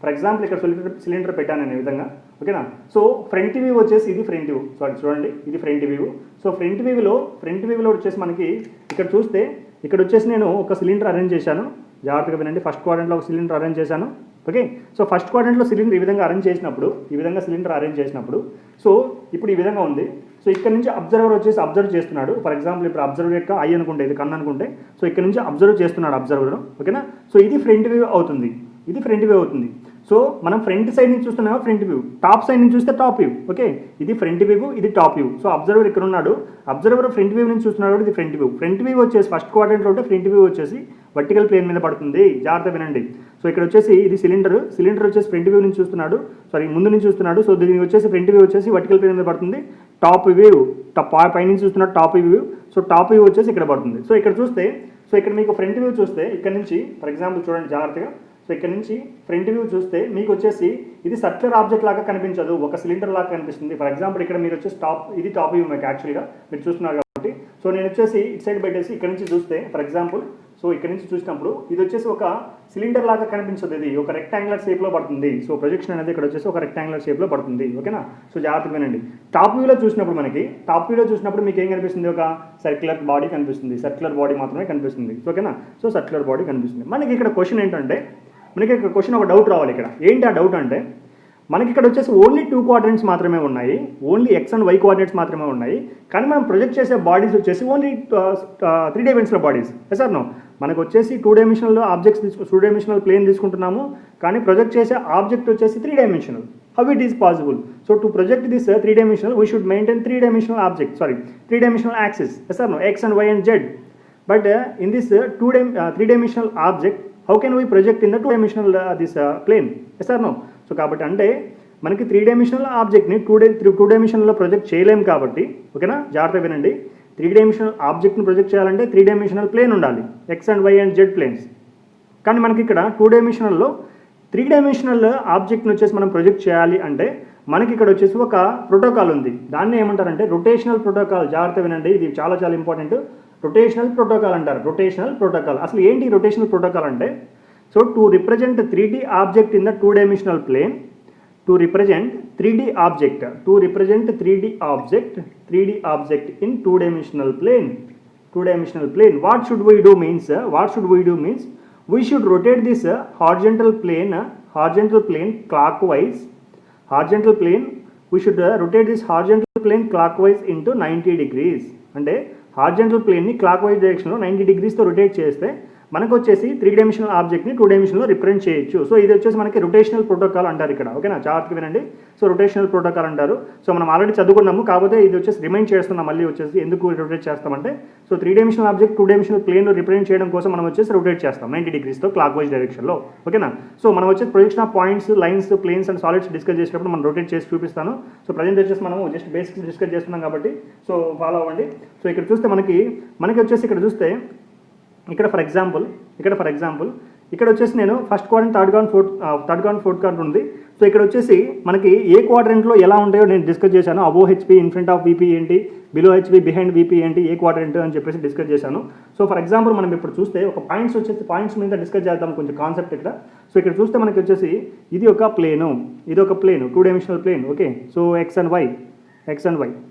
ఫర్ ఎగ్జాంపుల్ ఇక్కడ సిలిండర్ పెట్టాను నేను ఈ విధంగా. ఓకేనా, సో ఫ్రంట్ వ్యూ వచ్చేసి ఇది ఫ్రంట్ వ్యూ. సో చూడండి, ఇది ఫ్రంట్ వ్యూ. సో ఫ్రంట్ వ్యూలో వచ్చేసి మనకి ఇక్కడ చూస్తే ఇక్కడ వచ్చేసి నేను ఒక సిలిండర్ అరేంజ్ చేశాను. జాగ్రత్తగా వినండి, ఫస్ట్ క్వాడ్రెంట్లో ఒక సిలిండర్ అరేంజ్ చేశాను. ఓకే, సో ఫస్ట్ క్వాడ్రెంట్లో సిలిండర్ ఈ విధంగా అరేంజ్ చేసినప్పుడు సో ఇప్పుడు ఈ విధంగా ఉంది. సో ఇక్కడ నుంచి అబ్జర్వర్ వచ్చేసి అబ్జర్వ్ చేస్తున్నాడు. ఫర్ ఎగ్జాంపుల్ ఇప్పుడు అబ్జర్వర్ యొక్క ఐ అనుకుంటే, ఇది కన్ను అనుకుంటే, సో ఇక్కడ నుంచి అబ్జర్వ్ చేస్తున్నాడు అబ్జర్వర్. ఓకేనా, సో ఇది ఫ్రంట్ వ్యూ అవుతుంది. సో మనం ఫ్రంట్ సైడ్ నుంచి చూస్తున్నామో ఫ్రంట్ వ్యూ, టాప్ సైడ్ నుంచి చూస్తే టాప్ వ్యూ. ఓకే, ఇది ఫ్రంట్ వ్యూ, ఇది టాప్ వ్యూ. సో అబ్జర్వర్ ఇక్కడ ఉన్నాడు, అబ్జర్వర్ ఫ్రంట్ వ్యూ నుంచి చూస్తున్నాడు, ఇది ఫ్రంట్ వ్యూ వచ్చేసి ఫస్ట్ క్వాడ్రెంట్లో ఉంటే ఫ్రంట్ వ్యూ వచ్చేసి వర్టికల్ ప్లేన్ మీద పడుతుంది. జాగ్రత్త వినండి. సో ఇక్కడ వచ్చేసి ఇది సిలిండర్ వచ్చేసి ఫ్రంట్ వ్యూ నుంచి చూస్తున్నాడు, ముందు నుంచి చూస్తున్నాడు. సో దీనికి వచ్చేసి ఫ్రంట్ వ్యూ వచ్చేసి వర్టికల్ ప్లేన్ మీద పడుతుంది. టాప్ వ్యూ పైనుంచి చూస్తున్నాడు, top view. So top view వచ్చేసి ఇక్కడ పడుతుంది. సో ఇక్కడ చూస్తే, సో ఇక్కడ మీకు ఫ్రంట్ వ్యూ చూస్తే ఇక్కడ నుంచి ఫర్ ఎగ్జాంపుల్ చూడండి జాగ్రత్తగా. సో ఇక్కడ నుంచి ఫ్రంట్ వ్యూ చూస్తే మీకు వచ్చేసి ఇది సర్క్యులర్ ఆబ్జెక్ట్ లాగా కనిపించదు, ఒక సిలిండర్ లాగా కనిపిస్తుంది. ఫర్ ఎగ్జాంపుల్ ఇక్కడ మీరు వచ్చేసి ఇది టాప్ వ్యూ మీకు యాక్చువల్గా మీరు చూస్తున్నారు కాబట్టి. సో నేను వచ్చేసి ఇటు సైడ్ పెట్టేసి ఇక్కడ నుంచి చూస్తే ఫర్ ఎగ్జాంపుల్ సో ఇక్కడ నుంచి చూసినప్పుడు ఇది వచ్చేసి ఒక సిలిండర్ లాగా కనిపించదు, ఇది ఒక రెక్టాంగులర్ షేప్లో పడుతుంది. సో ప్రొజెక్షన్ అనేది ఇక్కడ వచ్చేసి ఒక రెక్టాంగులర్ షేప్లో పడుతుంది. ఓకేనా? సో జాగ్రత్తగా వినండి. టాప్ వ్యూలో చూసినప్పుడు మీకు ఏం కనిపిస్తుంది? ఒక సర్క్యులర్ బాడీ కనిపిస్తుంది, సర్క్యులర్ బాడీ మాత్రమే కనిపిస్తుంది. ఓకేనా? సో సర్క్యులర్ బాడీ కనిపిస్తుంది. మనకి ఇక్కడ క్వశ్చన్ ఏంటంటే ఒక డౌట్ రావాలి. ఇక్కడ ఏంటి ఆ డౌట్ అంటే మనకి ఇక్కడ వచ్చేసి ఓన్లీ 2 క్వాడ్రంట్స్ మాత్రమే ఉన్నాయి, only X and Y coordinates మాత్రమే ఉన్నాయి. కానీ మనం ప్రొజెక్ట్ చేసే బాడీస్ వచ్చేసి only 3 dimensional bodies. Sir no, మనకు వచ్చేసి 2 డైమెన్షనల్ ఆబ్జెక్ట్స్ 2 డైమెన్షనల్ ప్లేన్ తీసుకుంటున్నాము, కానీ ప్రొజెక్ట్ చేసే ఆబ్జెక్ట్ వచ్చేసి 3 dimensional. How it is possible? So to project this 3 dimensional we should maintain 3 dimensional object, 3 dimensional axis. Sir no, X and Y and Z. But in this 3 dimensional object how can we project in the 2 dimensional this plane? Sir no. So కాబట్టి అంటే మనకి 3 dimensional ఆబ్జెక్ట్ని 2 డైమెన్షనల్లో project చేయలేము కాబట్టి, ఓకేనా? జాగ్రత్త వినండి. 3 dimensional ఆబ్జెక్ట్ని project చేయాలంటే 3 dimensional plane ఉండాలి, X and Y and Z planes. కానీ మనకి ఇక్కడ 2 డైమెన్షనల్లో 3 డైమెన్షనల్ ఆబ్జెక్ట్ని వచ్చేసి మనం ప్రొజెక్ట్ చేయాలి అంటే మనకి ఇక్కడ వచ్చేసి ఒక ప్రోటోకాల్ ఉంది. దాన్ని ఏమంటారంటే రొటేషనల్ ప్రోటోకాల్. జాగ్రత్త వినండి, ఇది చాలా చాలా ఇంపార్టెంట్. రొటేషనల్ ప్రోటోకాల్ అంటారు. రొటేషనల్ ప్రోటోకాల్ అసలు ఏంటి? రొటేషనల్ ప్రోటోకాల్ అంటే so to represent 3D object in the 2 dimensional plane, to represent 3D object in 2 dimensional plane. What should we do means we should rotate this horizontal plane clockwise. We should rotate this horizontal plane clockwise into 90 degrees. అంటే horizontal ప్లేన్ని clockwise డైరెక్షన్లో 90 degreesతో rotate చేస్తే మనకు వచ్చేసి 3 dimensional ఆబ్జెక్ట్ని 2 డైమెన్షన్లో represent చేయొచ్చు. So ఇది వచ్చేసి మనకి రొటేషనల్ ప్రోటోకాల్ అంటారు ఇక్కడ. ఓకేనా? జాగ్రత్తగా వినండి. సో రొటేషనల్ ప్రోటోకాల్ అంటారు. సో మనం ఆల్రెడీ చదువుకున్నాము, కాకపోతే ఇది వచ్చేసి రిమైండ్ చేస్తున్నాం మళ్ళీ వచ్చేసి. ఎందుకు రొటేట్ చేస్తామంటే సో 3 డైమెన్షనల్ ఆబ్జెక్ట్ 2 డైమెన్షనల్ ప్లేన్లో రిప్రజెంట్ చేయడం కోసం మనం వచ్చేసి రొటేట్ చేస్తాం 90 degreesతో క్లాక్ వైజ్ డైరెక్షన్లో. ఓకేనా? సో మనం వచ్చేసి projection of points, lines, planes and solids discuss చేసినప్పుడు మనం రొటేట్ చేసి చూపిస్తాను. సో ప్రజెంట్ వచ్చేసి మనం జస్ట్ బేసిక్స్ డిస్కస్ చేస్తున్నాం కాబట్టి సో ఫాలో అవ్వండి. సో ఇక్కడ చూస్తే మనకి వచ్చేసి ఇక్కడ చూస్తే ఇక్కడ ఫర్ ఎగ్జాంపుల్ ఇక్కడ వచ్చేసి నేను first quadrant, third quadrant, fourth quadrant ఉంది. సో ఇక్కడ వచ్చేసి మనకి ఏ క్వాడ్రంట్లో ఎలా ఉంటాయో నేను డిస్కస్ చేశాను. అబో HP, in front of VP ఏంటి, బిలో హెచ్పి, బిహైండ్ వీపీ ఏంటి, ఏ క్వాడ్రంట్ అని చెప్పేసి డిస్కస్ చేశాను. సో ఫర్ ఎగ్జాంపుల్ మనం ఇప్పుడు చూస్తే ఒక పాయింట్స్ మీద డిస్కస్ చేద్దాం కొంచెం కాన్సెప్ట్ ఇక్కడ. సో ఇక్కడ చూస్తే మనకి వచ్చేసి ఇది ఒక plane, 2 dimensional plane. Okay, so X and Y.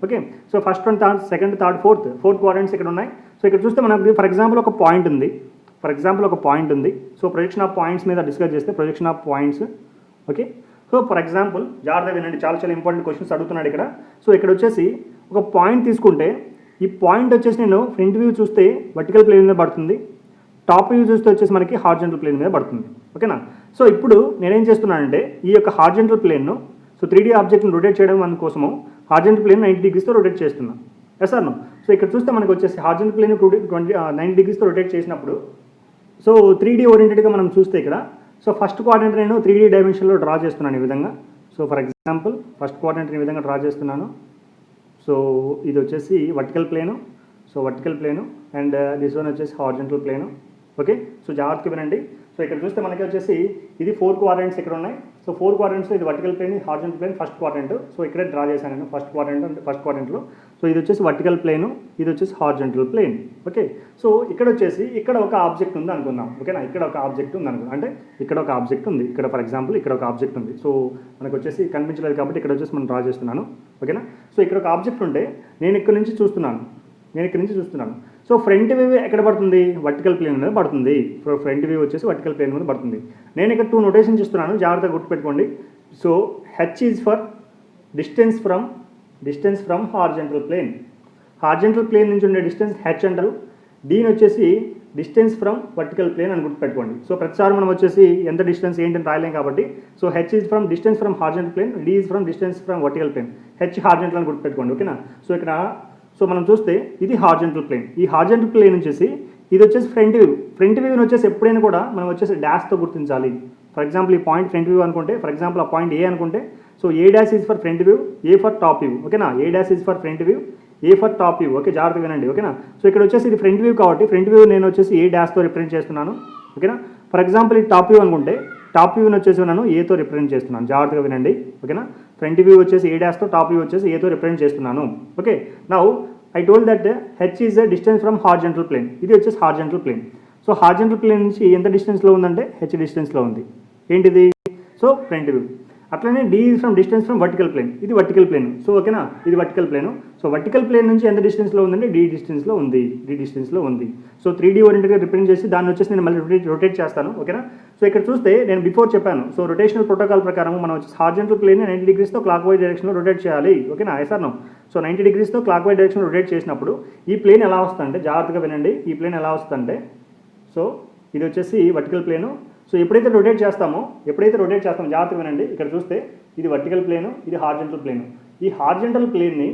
Okay, so first one, second, third, fourth quadrants ఇక్కడ ఉన్నాయి. సో ఇక్కడ చూస్తే మనకి ఫర్ ఎగ్జాంపుల్ ఒక పాయింట్ ఉంది. సో ప్రొజెక్షన్ ఆఫ్ పాయింట్స్ మీద డిస్కస్ చేస్తే projection of points. Okay, so for example జాగ్రత్తగా వినండి, చాలా చాలా ఇంపార్టెంట్ క్వశ్చన్స్ అడుగుతున్నాడు ఇక్కడ. సో ఇక్కడ వచ్చేసి ఒక పాయింట్ తీసుకుంటే ఈ పాయింట్ వచ్చేసి నేను ఫ్రంట్ వ్యూ చూస్తే వర్టికల్ ప్లేన్ మీద పడుతుంది, టాప్ వ్యూ చూస్తే వచ్చేసి మనకి హారిజంటల్ ప్లేన్ మీద పడుతుంది. ఓకేనా? సో ఇప్పుడు నేనేం చేస్తున్నానంటే ఈ యొక్క హారిజంటల్ ప్లేన్ను సో 3D ఆబ్జెక్ట్ని రొటేట్ చేయడం అందుకోసము హారిజంటల్ ప్లేన్ 90 degreesతో రొటేట్ చేస్తున్నాను. Yes or no? సో ఇక్కడ చూస్తే మనకు వచ్చేసి హారిజంటల్ ప్లేన్ 90 degreesతో రొటేట్ చేసినప్పుడు సో 3D ఓరియంటెడ్గా మనం చూస్తే ఇక్కడ సో ఫస్ట్ క్వాడ్రంట్ నేను 3D డైమెన్షన్లో డ్రా చేస్తున్నాను ఈ విధంగా. So for example first quadrant ఈ విధంగా డ్రా చేస్తున్నాను. సో ఇది వచ్చేసి vertical plain and this one వచ్చేసి హారిజంటల్ ప్లేను. ఓకే, సో జాగ్రత్తగా వినండి. సో ఇక్కడ చూస్తే మనకి వచ్చేసి ఇది 4 క్వాడ్రంట్స్ ఇక్కడ ఉన్నాయి. సో 4 క్వాడ్రంట్స్లో ఇది vertical plane, horizontal plane, first quadrant. So ఇక్కడే డ్రా చేశాను నేను ఫస్ట్ క్వాడ్రంట్లో. సో ఇది వచ్చేసి వర్టికల్ ప్లేను, ఇది వచ్చేసి హారిజంటల్ ప్లేన్. ఓకే, సో ఇక్కడ వచ్చేసి ఇక్కడ ఒక ఆబ్జెక్ట్ ఉంది అనుకుందాం. ఓకేనా? ఇక్కడ ఒక ఆబ్జెక్ట్ ఉంది అనుకుందాం, అంటే ఇక్కడ ఒక ఆబ్జెక్ట్ ఉంది. ఇక్కడ ఫర్ ఎగ్జాంపుల్ ఇక్కడ ఒక ఆబ్జెక్ట్ ఉంది. సో మనకు వచ్చేసి కనిపించలేదు కాబట్టి ఇక్కడ వచ్చేసి మనం డ్రా చేస్తున్నాను. ఓకేనా? సో ఇక్కడ ఒక ఆబ్జెక్ట్ ఉంటే నేను ఇక్కడ నుంచి చూస్తున్నాను. సో ఫ్రంట్ వ్యూ ఎక్కడ పడుతుంది? వర్టికల్ ప్లేన్ మీద పడుతుంది. ఫ్రంట్ వ్యూ వచ్చేసి వర్టికల్ ప్లేన్ మీద పడుతుంది. నేను ఇక్కడ 2 నోటేషన్స్ ఇస్తున్నాను, జాగ్రత్తగా గుర్తుపెట్టుకోండి. So H is for distance from horizontal plane నుంచి ఉండే డిస్టెన్స్ హెచ్ అంటారు. దీని వచ్చేసి డిస్టెన్స్ ఫ్రమ్ వర్టికల్ ప్లేన్ అని గుర్తుపెట్టుకోండి. సో ప్రతిసారి మనం వచ్చేసి ఎంత డిస్టెన్స్ ఏంటని రాయలేం కాబట్టి so H is from distance from horizontal plane, D is from distance from vertical plane, H horizontal అని గుర్తుపెట్టుకోండి. ఓకేనా? సో ఇక్కడ సో మనం చూస్తే ఇది హారిజంటల్ ప్లేన్. ఈ హారిజంటల్ ప్లేన్ వచ్చేసి ఇది వచ్చేసి ఫ్రంట్ వ్యూని వచ్చేసి ఎప్పుడైనా కూడా మనం వచ్చేసి డాష్తో గుర్తించాలి. ఫర్ ఎగ్జాంపుల్ ఈ పాయింట్ ఫ్రంట్ వ్యూ అనుకుంటే, ఫర్ ఎగ్జాంపుల్ ఆ పాయింట్ ఏ అనుకుంటే so A dash is for front view, A for top view. ఓకేనా? A dash is for front view, A for top view. Okay, జాగ్రత్తగా వినండి. ఓకేనా? So ఇక్కడ వచ్చేసి ఇది ఫ్రంట్ వ్యూ కాబట్టి ఫ్రంట్ వ్యూ నేను వచ్చేసి ఏ డాష్తో రిప్రజెంట్ చేస్తున్నాను. ఓకేనా? ఫర్ ఎగ్జాంపుల్ ఈ టాప్ వ్యూ అనుకుంటే టాప్ వ్యూని వచ్చేసి నేను ఏతో రిప్రజెంట్ చేస్తున్నాను, జాగ్రత్తగా వినండి ఓకేనా. ఫ్రంట్ వ్యూ వచ్చేసి ఏ డాష్తో, టాప్ వ్యూ వచ్చేసి ఏతో రిప్రజెంట్ చేస్తున్నాను. Okay, now I told that H is the distance from horizontal plane. ఇది వచ్చేసి horizontal plane. So horizontal plane నుంచి ఎంత డిస్టెన్స్లో ఉందంటే హెచ్ డిస్టెన్స్లో ఉంది. ఏంటిది? So front view. అట్లనే D from distance from vertical plane. ఇది వర్టికల్ ప్లేన్. సో ఓకేనా, ఇది vertical plane. So vertical plane నుంచి ఎంత డిస్టెన్స్లో ఉందంటే డి డిస్టెన్స్లో ఉంది. సో 3D ఓరియంటెడ్గా రిప్రజెంట్ చేసి దాన్ని వచ్చేసి నేను మళ్ళీ రొటేట్ చేస్తాను ఓకేనా. సో ఇక్కడ చూస్తే నేను బిఫోర్ చెప్పాను. సో రొటేషనల్ ప్రోటోకాల్ ప్రకారం మనం వచ్చేసి హార్జెంటల్ ప్లేన్ 90 డిగ్రీస్తో క్లాక్ వైజ్ డైరెక్షన్లో రొటేట్ చేయాలి ఓకేనా. ఎసార్నో. సో 90 డిగ్రీస్తో క్లాక్ వైజ్ డైరెక్షన్లో రొటేట్ చేసినప్పుడు ఈ ప్లేన్ ఎలా వస్తుందంటే, జాగ్రత్తగా వినండి, ఈ ప్లేన్ ఎలా వస్తుందంటే, సో ఇది వచ్చేసి వర్టికల్ ప్లేను. సో ఎప్పుడైతే రొటేట్ చేస్తామో జాగ్రత్తగా వినండి, ఇక్కడ చూస్తే ఇది వర్టికల్ ప్లేను, ఇది హార్జెంటల్ ప్లేను. ఈ హార్జెంటల్ ప్లేన్ని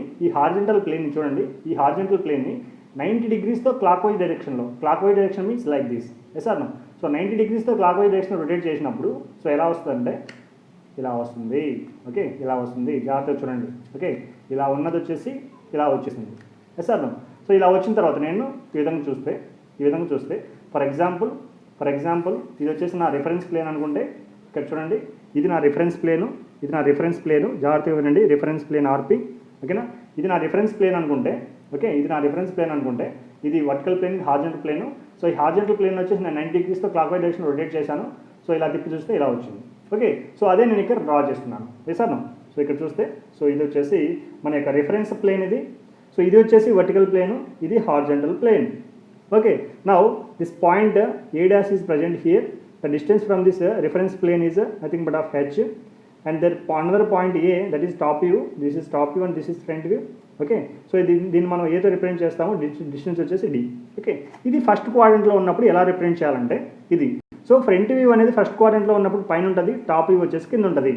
చూడండి, ఈ హార్జెంటల్ ప్లేన్ని 90 డిగ్రీస్తో clockwise direction means like this. Yes or no. So 90 డిగ్రీస్తో క్లాక్ వైజ్ డైరెక్షన్ రొటేట్ చేసినప్పుడు సో ఎలా వస్తుందంటే ఇలా వస్తుంది ఓకే, ఇలా వస్తుంది. జాగ్రత్తగా చూడండి ఓకే. ఇలా ఉన్నది వచ్చేసి ఇలా వచ్చేసింది. Yes or no. సో ఇలా వచ్చిన తర్వాత నేను ఈ విధంగా చూస్తే ఫర్ ఎగ్జాంపుల్ ఇది వచ్చేసి నా రిఫరెన్స్ ప్లేన్ అనుకుంటే, ఇక్కడ చూడండి, ఇది నా రిఫరెన్స్ ప్లేను. జాగ్రత్తగా వినండి, రిఫరెన్స్ ప్లేన్ ఆర్పి ఓకేనా. ఇది నా రిఫరెన్స్ ప్లేన్ అనుకుంటే ఓకే, ఇది vertical plane, horizontal plane. So ఈ హార్జెంటల్ ప్లేన్ వచ్చేసి నేను 90 డిగ్రీస్తో క్లాక్ వైజ్ డైరెక్షన్ రొటేట్ చేశాను. సో ఇలా తిప్పి చూస్తే ఇలా వచ్చింది ఓకే. సో అదే నేను ఇక్కడ డ్రా చేస్తున్నాను వేసాను. సో ఇక్కడ చూస్తే సో ఇది వచ్చేసి మన యొక్క రిఫరెన్స్ ప్లేన్ ఇది. సో ఇది వచ్చేసి వర్టికల్ ప్లేను, ఇది horizontal plane. Okay, now this point A dash is present here. The distance from this reference plane is nothing but of h, and there another point A, that is top view. This is top view and this is front view. Okay, so దీన్ని మనం ఏతో represent చేస్తాము, distance వచ్చేసి D. Okay, ఇది first క్వాడ్రంట్లో ఉన్నప్పుడు ఎలా represent చేయాలంటే ఇది. సో ఫ్రంట్ వ్యూ అనేది ఫస్ట్ క్వాడ్రంట్లో ఉన్నప్పుడు పైన ఉంటుంది, టాప్ వ్యూ వచ్చేసి కింద ఉంటుంది.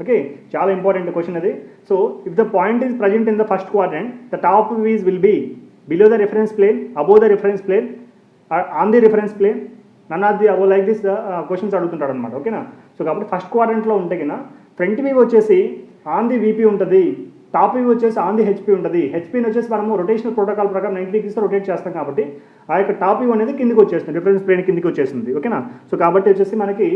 ఓకే, చాలా ఇంపార్టెంట్ క్వశ్చన్ అది. So if the point is present in the first quadrant, the top view will be below the reference plane, above the reference plane, or on the reference plane, none of the above, like this questions అడుగుతుంటాడు అనమాట ఓకేనా. So కాబట్టి first క్వాడ్రంట్లో ఉంటే కన్నా front view వచ్చేసి on the VP ఉంటుంది, top view వచ్చేసి ఆన్ ది హెచ్పీ ఉంటుంది. హెచ్పీని వచ్చేసి మనము రొటేషనల్ ప్రోటోకాల్ ప్రకారం 90 డిగ్రీస్తో రొటేట్ చేస్తాం కాబట్టి ఆ యొక్క టాప్ వ్యూ అనేది కిందికి వచ్చేస్తుంది, రిఫరెన్స్ ప్లేన్ కిందికి వచ్చేస్తుంది ఓకేనా. సో కాబట్టి వచ్చేసి మనకి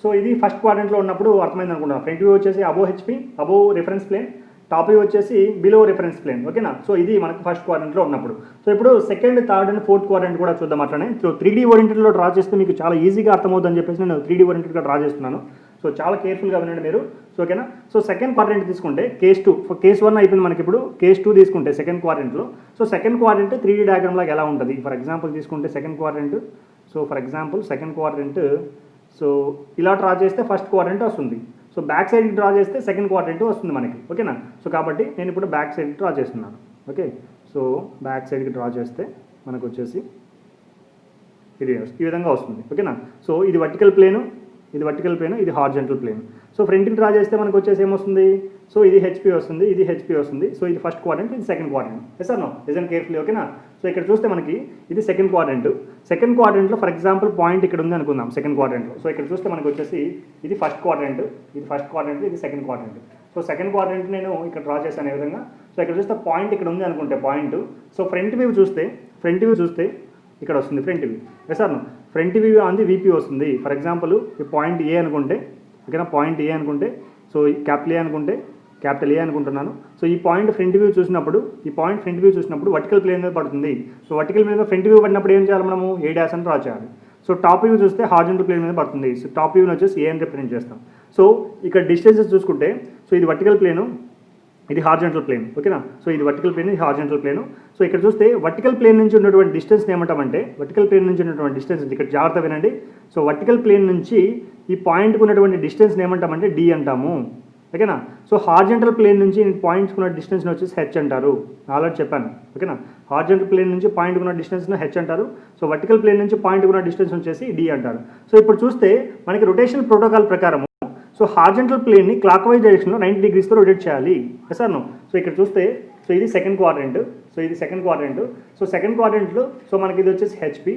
సో ఇది ఫస్ట్ క్వాడ్రంట్లో ఉన్నప్పుడు అర్థమైంది అనుకుంటున్నాను. ఫ్రంట్ వ్యూ వచ్చేసి above HP, above reference plane, top view వచ్చేసి బిలో రిఫరెన్స్ ప్లేన్ ఓకేనా. సో ఇది మనకు ఫస్ట్ క్వాడ్రంట్లో ఉన్నప్పుడు. సో ఇప్పుడు second, third and fourth quadrant కూడా చూద్దాం అట్లనే. సో 3D ఓరియంటెడ్లో డ్రా చేస్తే మీకు చాలా ఈజీగా అర్థమవుతుందని చెప్పేసి నేను 3D ఓరియంటెడ్గా డ్రా చేస్తున్నాను. సో చాలా కేర్ఫుల్గా వినండి మీరు. సో ఓకేనా. సో సెకండ్ క్వాడ్రంట్ తీసుకుంటే కేస్ 1 అయిపోయింది మనకి. ఇప్పుడు కేస్ 2 తీసుకుంటే సెకండ్ క్వాడ్రంట్లో, so second quadrant 3D diagram లాగా ఎలా ఉంటుంది. ఫర్ ఎగ్జాంపుల్ తీసుకుంటే second quadrant, so for example second quadrant so ఇలా డ్రా చేస్తే ఫస్ట్ క్వాడ్రంట్ వస్తుంది. సో బ్యాక్ సైడ్ డ్రా చేస్తే సెకండ్ క్వాడ్రంట్ వస్తుంది మనకి ఓకేనా. సో కాబట్టి నేను ఇప్పుడు బ్యాక్ సైడ్ డ్రా చేస్తున్నాను ఓకే. సో బ్యాక్ సైడ్కి డ్రా చేస్తే మనకు వచ్చేసి ఇది ఈ విధంగా వస్తుంది ఓకేనా. సో ఇది వర్టికల్ ప్లేను, ఇది హార్జెంటల్ ప్లేన్. సో ఫ్రంట్కి డ్రా చేస్తే మనకు వచ్చేసి ఏమొస్తుంది, సో ఇది హెచ్పీ వస్తుంది. సో ఇది ఫస్ట్ క్వాడ్రంట్, ఇది second quadrant. Yes or no, listen carefully ఓకేనా. సో ఇక్కడ చూస్తే మనకి ఇది సెకండ్ క్వాడ్రంట్లో ఫర్ ఎగ్జాంపుల్ పాయింట్ ఇక్కడ ఉంది అనుకుందాం సెకండ్ క్వాడ్రంట్లో. సో ఇక్కడ చూస్తే మనకు వచ్చేసి ఇది ఫస్ట్ క్వాడ్రంట్, ఇది second quadrant. So second quadrant నేను ఇక్కడ డ్రా చేశాను ఈ విధంగా. సో ఇక్కడ చూస్తే పాయింట్ ఇక్కడ ఉంది అనుకుంటే పాయింట్. సో ఫ్రంట్ వ్యూ చూస్తే ఇక్కడ వస్తుంది front view. Yes or no, front view on the VP వస్తుంది. ఫర్ ఎగ్జాంపుల్ ఈ పాయింట్ ఏ అనుకుంటే ఓకేనా, సో క్యాపిటల్ ఏ అనుకుంటున్నాను. సో ఈ పాయింట్ ఫ్రంట్ వ్యూ చూసినప్పుడు వర్టికల్ ప్లేన్ మీద పడుతుంది. సో వర్టికల్ ప్లేన్ మీద ఫ్రంట్ వ్యూ పడినప్పుడు ఏం చేయాలి మనము, ఏ డాష్ అని డ్రా చేయాలి. సో టాప్ వ్యూ చూస్తే హార్జెంటల్ ప్లేన్ మీద పడుతుంది. సో టాప్ వ్యూని వచ్చేసి ఏ అని రిప్రజెంట్ చేస్తాం. సో ఇక్కడ డిస్టెన్సెస్ చూసుకుంటే సో ఇది వర్టికల్ ప్లేను, ఇది హార్జెంటల్ ప్లేన్ ఓకేనా. సో ఇది వర్టికల్ ప్లేన్, ఇది హార్జెంటల్ ప్లేను. సో ఇక్కడ చూస్తే వర్టికల్ ప్లేన్ నుంచి ఉన్నటువంటి డిస్టెన్స్ ఏమంటామంటే, ఇక్కడ జాగ్రత్త వినండి. సో వర్టికల్ ప్లేన్ నుంచి ఈ పాయింట్కి ఉన్నటువంటి డిస్టెన్స్ ఏమంటామంటే డి అంటాము ఓకేనా. సో హార్జెంటల్ ప్లేన్ నుంచి పాయింట్స్కి ఉన్న డిస్టెన్స్ని వచ్చేసి హెచ్ అంటారు. ఆల్రెడీ చెప్పాను ఓకేనా. హార్జెంటల్ ప్లేన్ నుంచి పాయింట్కి ఉన్న డిస్టెన్స్ని హెచ్ అంటారు. సో వర్టికల్ ప్లేన్ నుంచి పాయింట్కి ఉన్న డిస్టెన్స్ వచ్చేసి డి అంటారు. సో ఇప్పుడు చూస్తే మనకి రొటేషనల్ ప్రోటోకాల్ ప్రకారం సో హార్జెంటల్ ప్లేన్ని క్లాక్ వైజ్ డైరెక్షన్లో 90 డిగ్రీస్తో రొటేట్ చేయాలి. Yes or no. సో ఇక్కడ చూస్తే సో ఇది సెకండ్ క్వాడ్రంట్, సో సెకండ్ క్వాడ్రంట్లో సో మనకి ఇది వచ్చేసి హెచ్పి,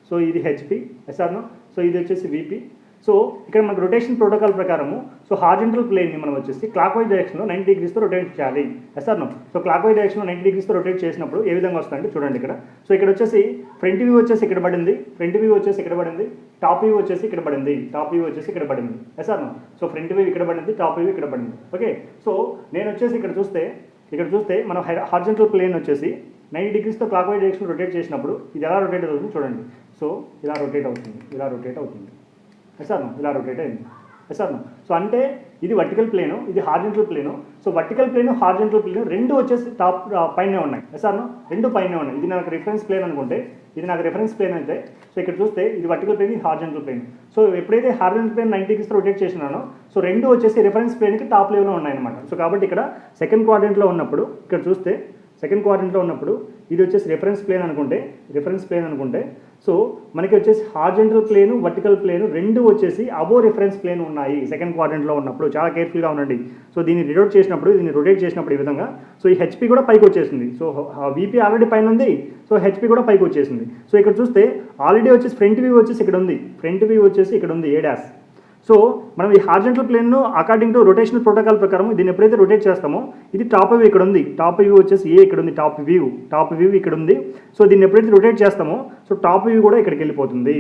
సో ఇది HP. Yes or no. So ఇది వచ్చేసి విపి. సో ఇక్కడ మనకు రొటేషన్ ప్రోటోకాల్ ప్రకారము సో హార్జెంటల్ ప్లేన్ని మనం వచ్చేసి క్లాక్ వైజ్ డైరెక్షన్లో 90 degreesతో రొటేట్ చేయాలి. Yes no. So clockwise డైరెక్షన్లో 90 degreesతో రొటేట్ చేసినప్పుడు ఏ విధంగా వస్తుందంటే చూడండి ఇక్కడ. సో ఇక్కడ వచ్చేసి ఫ్రంట్ వ్యూ వచ్చేసి ఇక్కడ పడింది, ఫ్రంట్ వ్యూ వచ్చేసి ఇక్కడ పడింది, టాప్ వ్యూ వచ్చేసి ఇక్కడ పడింది, టాప్ వ్యూ వచ్చేసి ఇక్కడ పడింది. Yes no. So front view ఇక్కడ పడింది, టాప్ వ్యూ ఇక్కడ పడింది. ఓకే. సో నేను వచ్చేసి ఇక్కడ చూస్తే మనం హార్జెంటల్ ప్లేన్ వచ్చేసి 90 degreesతో క్లాక్ వైజ్ డైరెక్షన్ రొటేట్ చేసినప్పుడు ఇది ఎలా రొటేట్ అవుతుంది చూడండి. సో ఇలా రొటేట్ అవుతుంది, ఇలా రొటేట్ అవుతుంది. Yes no. ఇలా రొటేట్ అయింది. Yes no. సో అంటే ఇది వర్టికల్ ప్లేను, ఇది horizontal plane. So vertical plane, horizontal plane రెండు వచ్చేసి టాప్ పైనే ఉన్నాయి. Yes no. రెండు పైనే ఉన్నాయి. ఇది నాకు రిఫరెన్స్ ప్లేన్ అనుకుంటే, ఇది నాకు రిఫరెన్స్ ప్లేన్ అయితే, సో ఇక్కడ చూస్తే ఇది వర్టికల్ ప్లేన్, ఇది హార్జెంటల్ ప్లేన్. సో ఎప్పుడైతే హార్జెంటల్ ప్లేన్ 90 degrees రొటేట్ చేసినానో సో రెండు వచ్చేసి రిఫరెన్స్ ప్లేన్కి టాప్ లెవెల్లో ఉన్నాయన్నమాట. సో కాబట్టి ఇక్కడ సెకండ్ క్వాడ్రంట్లో ఉన్నప్పుడు ఇక్కడ చూస్తే సెకండ్ క్వాడ్రంట్లో ఉన్నప్పుడు ఇది వచ్చేసి రిఫరెన్స్ ప్లేన్ అనుకుంటే సో మనకి వచ్చేసి హార్జెంటల్ ప్లేను, వర్టికల్ ప్లేను రెండు వచ్చేసి అబో రిఫరెన్స్ ప్లేన్ ఉన్నాయి సెకండ్ క్వాడ్రంట్లో ఉన్నప్పుడు. చాలా కేర్ఫుల్గా ఉండండి. సో దీన్ని రొటేట్ చేసినప్పుడు ఈ విధంగా సో ఈ హెచ్పి కూడా పైకి వచ్చేసింది. సో వీపీ ఆల్రెడీ పైన ఉంది, సో హెచ్పి కూడా పైకి వచ్చేసింది. సో ఇక్కడ చూస్తే ఆల్రెడీ వచ్చేసి ఫ్రంట్ వ్యూ వచ్చేసి ఇక్కడ ఉంది ఏ డాష్. సో మనం ఈ హార్జెంటల్ ప్లేన్ను అకార్డింగ్ టు రొటేషనల్ ప్రోటోకాల్ ప్రకారం దీన్ని ఎప్పుడైతే రొటేట్ చేస్తామో ఇది టాప్ వ్యూ ఇక్కడ ఉంది, టాప్ వ్యూ వచ్చేసి ఏ ఇక్కడ ఉంది, టాప్ వ్యూ ఇక్కడ ఉంది. సో దీన్ని ఎప్పుడైతే రొటేట్ చేస్తామో సో టాప్ వ్యూ కూడా ఇక్కడికి వెళ్ళిపోతుంది.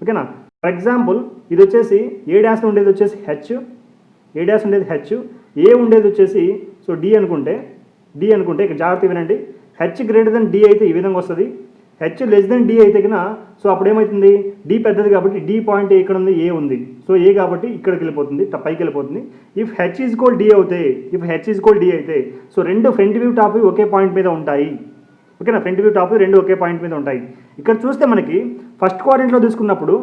ఓకేనా. ఫర్ ఎగ్జాంపుల్ ఇది వచ్చేసి ఏ డాష్ ఉండేది వచ్చేసి హెచ్, ఏ ఉండేది వచ్చేసి సో డి అనుకుంటే ఇక్కడ జాగ్రత్త వినండి. హెచ్ గ్రేటర్ దెన్ డి అయితే ఈ విధంగా వస్తుంది, హెచ్ లెస్ దెన్ డి అయితే కన్నా సో అప్పుడు ఏమవుతుంది, డి పెద్దది కాబట్టి డి పాయింట్ ఇక్కడ ఉంది, ఏ ఉంది. సో ఏ కాబట్టి ఇక్కడికి వెళ్ళిపోతుంది, పైకి వెళ్ళిపోతుంది. If H is equal D అయితే సో రెండు ఫ్రంట్ వ్యూ టాప్ వ్యూ ఒకే పాయింట్ మీద ఉంటాయి. ఓకేనా. ఫ్రంట్ వ్యూ టాప్ వ్యూ రెండు ఒకే పాయింట్ మీద ఉంటాయి. ఇక్కడ చూస్తే మనకి ఫస్ట్ క్వాడ్రంట్లో తీసుకున్నప్పుడు